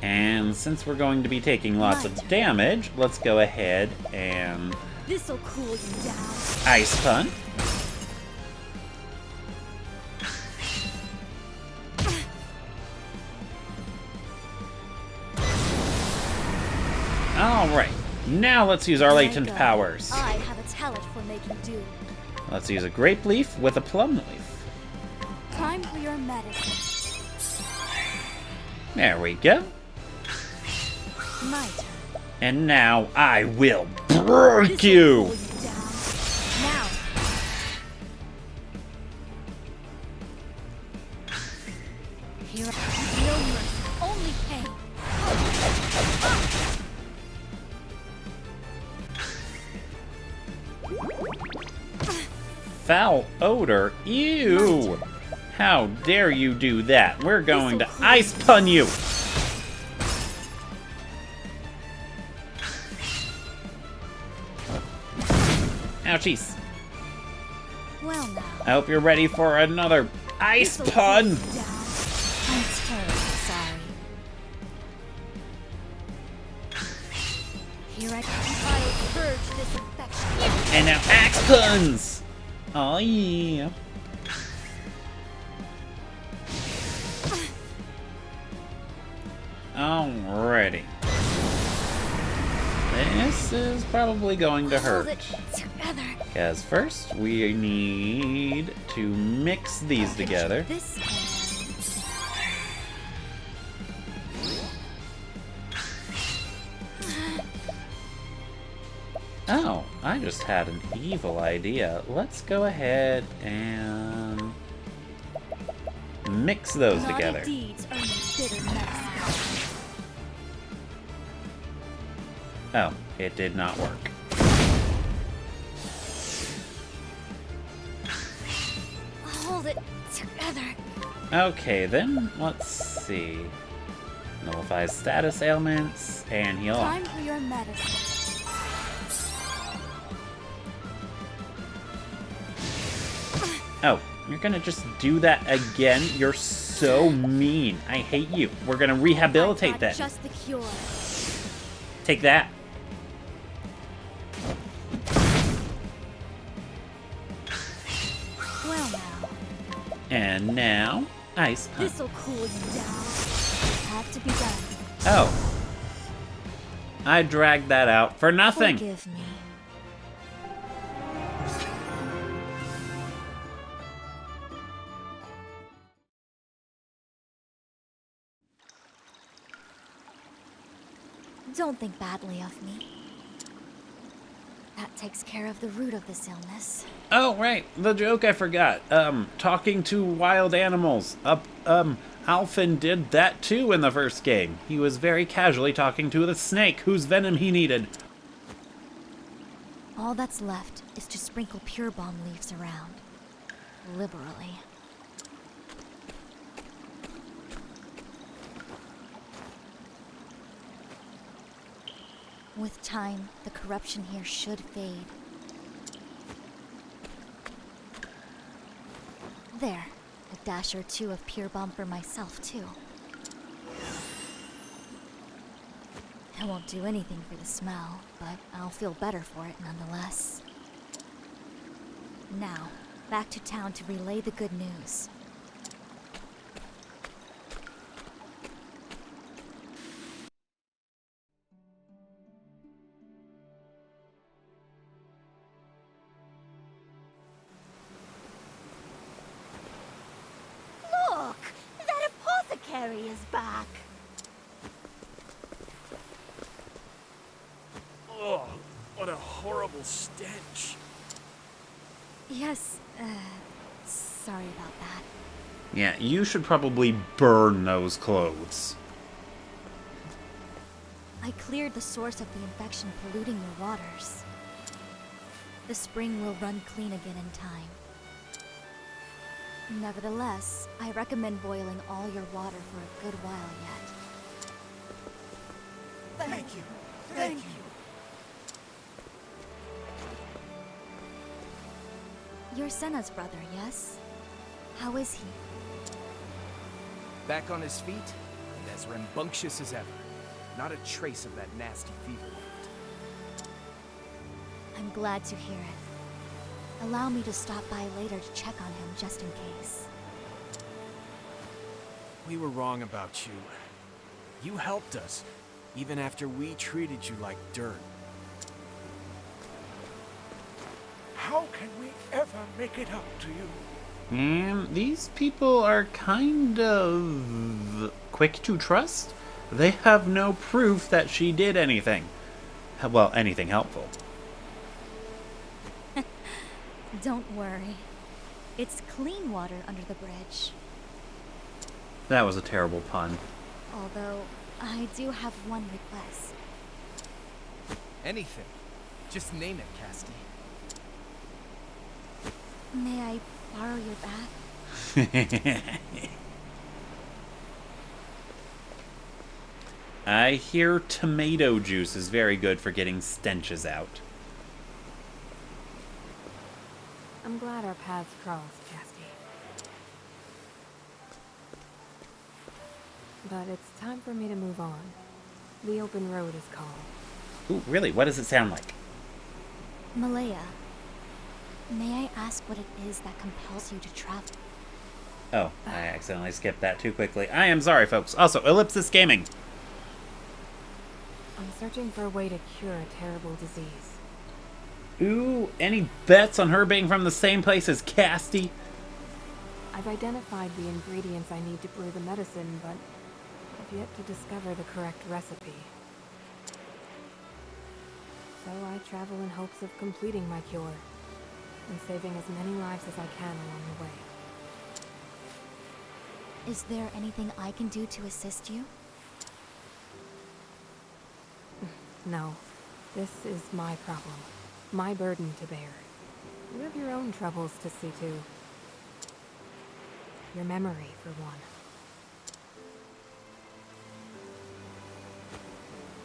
And since we're going to be taking lots of damage, let's go ahead and This'll cool you down. Ice Pun. Alright, now let's use our latent powers. I have a talent for making do. Let's use a grape leaf with a plum leaf. Time for your medicine. There we go. My turn. And now I will break you! Cool you down. Now. Here I no mercy, only pain. Foul odor? Ew! How dare you do that? We're going to ice pun you! Ouchies. Well now. I hope you're ready for another ice pun! I'm terribly sorry. Here I'll purge this infection. And now axe puns! Oh yeah. Alrighty. This is probably going to hurt. Because first we need to mix these together. Oh, I just had an evil idea. Let's go ahead and mix those together. Oh, it did not work. Hold it together. Okay, then let's see. Nullifies status ailments and heal. Time for your medicine. Oh, you're gonna just do that again? You're so mean. I hate you. We're gonna rehabilitate that. Just the cure. Take that. Well now. And now, ice pun. This'll cool you down. Have to be done. Oh. I dragged that out for nothing. Forgive me. Don't think badly of me. That takes care of the root of this illness. Oh, right. The joke I forgot. Talking to wild animals. Alphen did that too in the first game. He was very casually talking to the snake whose venom he needed. All that's left is to sprinkle pure balm leaves around. Liberally. With time, the corruption here should fade. There, a dash or two of pure balm for myself, too. It won't do anything for the smell, but I'll feel better for it nonetheless. Now, back to town to relay the good news. Look! That apothecary is back! Oh, what a horrible stench. Yes, sorry about that. Yeah, you should probably burn those clothes. I cleared the source of the infection polluting your waters. The spring will run clean again in time. Nevertheless, I recommend boiling all your water for a good while yet. Thank you. Thank you. You're Senna's brother, yes? How is he? Back on his feet, and as rambunctious as ever. Not a trace of that nasty fever left. I'm glad to hear it. Allow me to stop by later to check on him just in case. We were wrong about you. You helped us, even after we treated you like dirt. How can we ever make it up to you? And these people are kind of quick to trust. They have no proof that she did anything. Well, anything helpful. Don't worry. It's clean water under the bridge. That was a terrible pun. Although, I do have one request. Anything. Just name it, Castti. May I borrow your bat? I hear tomato juice is very good for getting stenches out. I'm glad our paths crossed, Castti. But it's time for me to move on. The open road is calling. Ooh, really? What does it sound like? Malaya, may I ask what it is that compels you to travel? Oh, I accidentally skipped that too quickly. I am sorry, folks. Also, Ellipsis Gaming. I'm searching for a way to cure a terrible disease. Ooh, any bets on her being from the same place as Castti? I've identified the ingredients I need to brew the medicine, but I've yet to discover the correct recipe. So I travel in hopes of completing my cure, and saving as many lives as I can along the way. Is there anything I can do to assist you? No, this is my problem. My burden to bear. You have your own troubles to see to. Your memory, for one.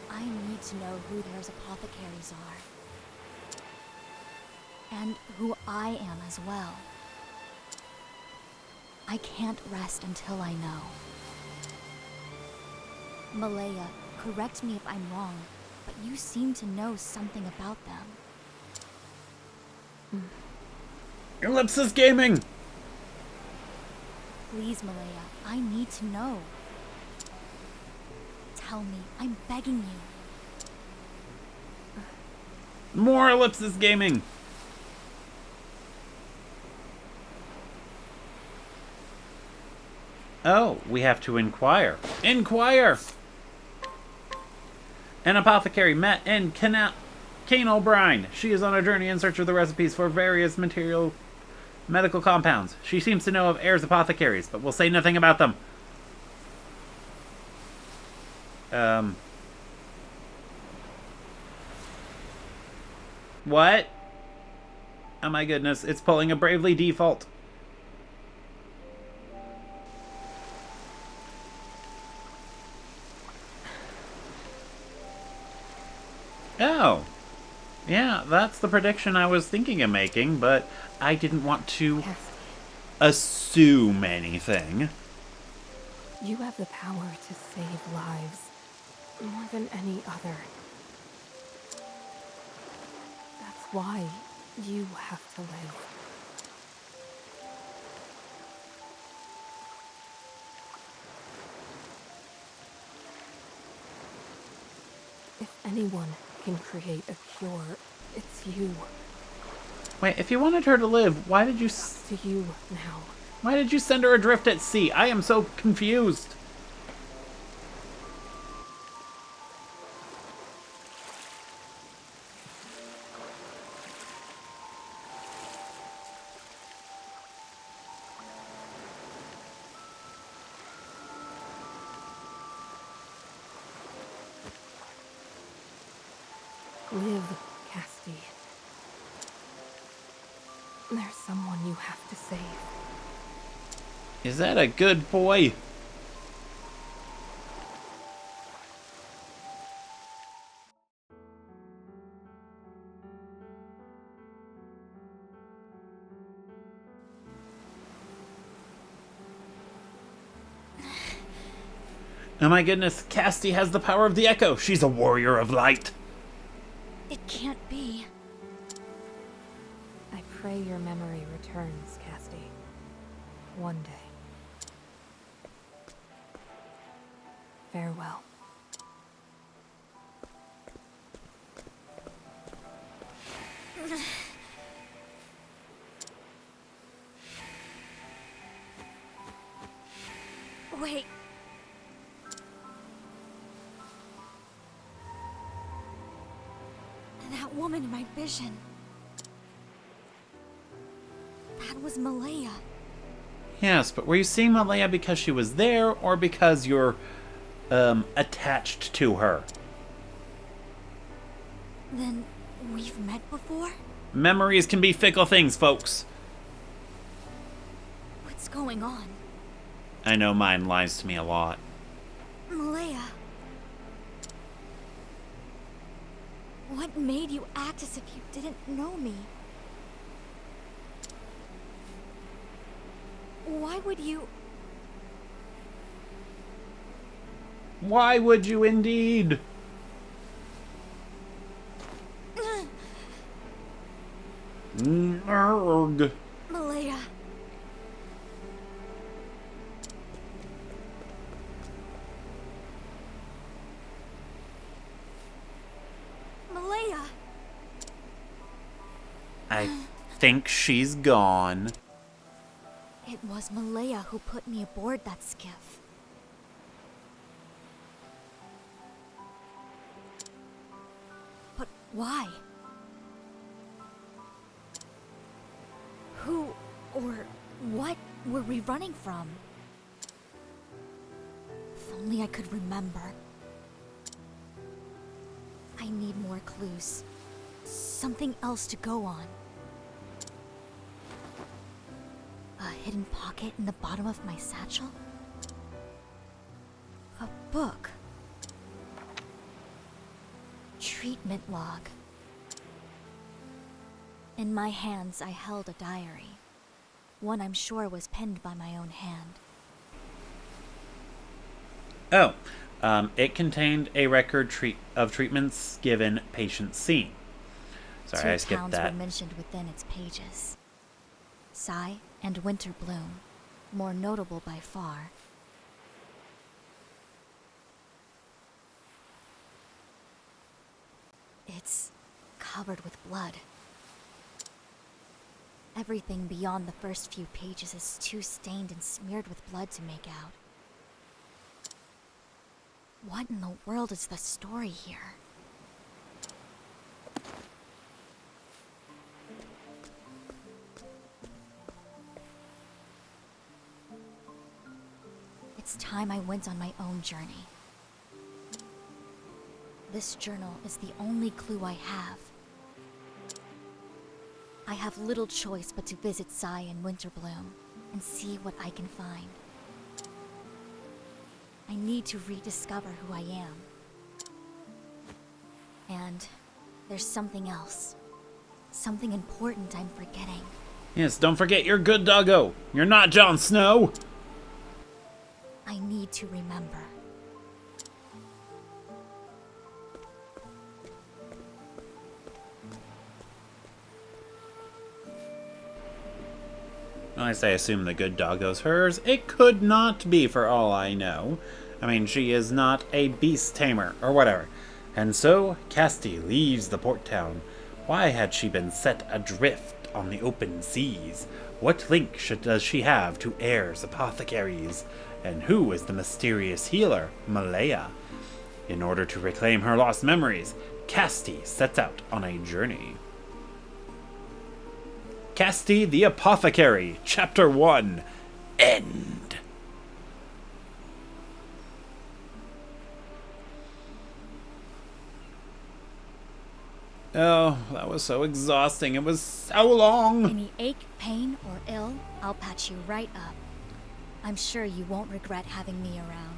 I need to know who there's apothecaries are. And who I am as well. I can't rest until I know. Malaya, correct me if I'm wrong, but you seem to know something about them. Ellipsis Gaming! Please, Malaya, I need to know. Tell me, I'm begging you. More Ellipsis Gaming! Oh, we have to inquire. Inquire! An apothecary met in Kane O'Brien. She is on a journey in search of the recipes for various medical compounds. She seems to know of Ayer's apothecaries, but will say nothing about them. What? Oh my goodness, it's pulling a Bravely default. Oh. Yeah, that's the prediction I was thinking of making, but I didn't want to assume anything. You have the power to save lives, more than any other. That's why you have to live. anyone can create a cure, it's you. Wait, if you wanted her to live, why did you... To you now. Why did you send her adrift at sea? I am so confused. Live, Castti. There's someone you have to save. Is that a good boy? Oh my goodness, Castti has the power of the Echo. She's a warrior of light. It can't be. I pray your memory returns, Castti. One day. Farewell. Wait. That woman in my vision. That was Malaya. Yes, but were you seeing Malaya because she was there, or because you're, attached to her? Then we've met before? Memories can be fickle things, folks. What's going on? I know mine lies to me a lot. Malaya. What made you act as if you didn't know me? Why would you... Why would you indeed? Nerd. Malaya. Malaya. I think she's gone. It was Malaya who put me aboard that skiff. But why? Who or what were we running from? If only I could remember. I need more clues. Something else to go on. A hidden pocket in the bottom of my satchel? A book. Treatment log. In my hands, I held a diary. One I'm sure was penned by my own hand. Oh, it contained a record of treatments given patients seen. Sorry, I skipped Two towns that. were mentioned within its pages. Sigh and Winter Bloom, more notable by far. It's covered with blood. Everything beyond the first few pages is too stained and smeared with blood to make out. What in the world is the story here? It's time I went on my own journey. This journal is the only clue I have. I have little choice but to visit Sigh and Winterbloom and see what I can find. I need to rediscover who I am. And there's something else. Something important I'm forgetting. Yes, don't forget you're good, doggo. You're not Jon Snow. I need to remember. Well, I assume the good doggo's hers. It could not be, for all I know. I mean, she is not a beast tamer, or whatever. And so, Castti leaves the port town. Why had she been set adrift on the open seas? What link does she have to Air's apothecaries? And who is the mysterious healer, Malaya? In order to reclaim her lost memories, Castti sets out on a journey. Castti the Apothecary, Chapter 1, End. Oh, that was so exhausting. It was so long. Any ache, pain, or ill, I'll patch you right up. I'm sure you won't regret having me around.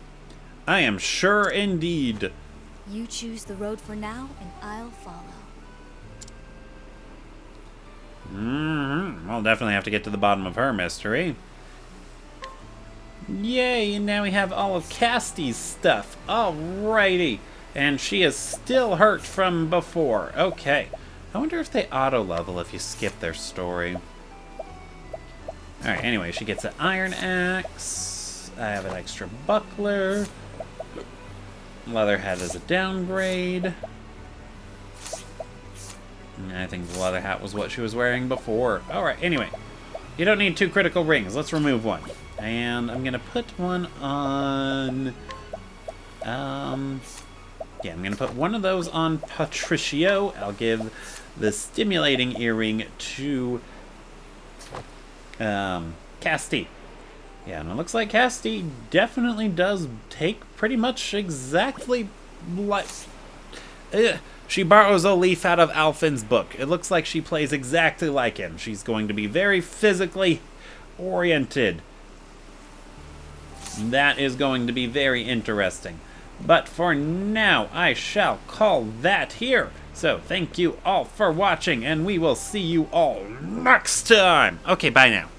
I am sure indeed. You choose the road for now, and I'll follow. I'll definitely have to get to the bottom of her mystery. Yay, and now we have all of Castti's stuff. Alrighty. And she is still hurt from before. Okay. I wonder if they auto-level if you skip their story. Alright, anyway, she gets an iron axe. I have an extra buckler. Leather hat is a downgrade. I think the leather hat was what she was wearing before. Alright, anyway. You don't need 2 critical rings. Let's remove one. And I'm going to put one on... yeah, I'm going to put one of those on Patricio. I'll give the stimulating earring to Castti. Yeah, and it looks like Castti definitely does take pretty much exactly like... She borrows a leaf out of Alfin's book. It looks like she plays exactly like him. She's going to be very physically oriented. That is going to be very interesting. But for now, I shall call that here. So thank you all for watching, and we will see you all next time. Okay, bye now.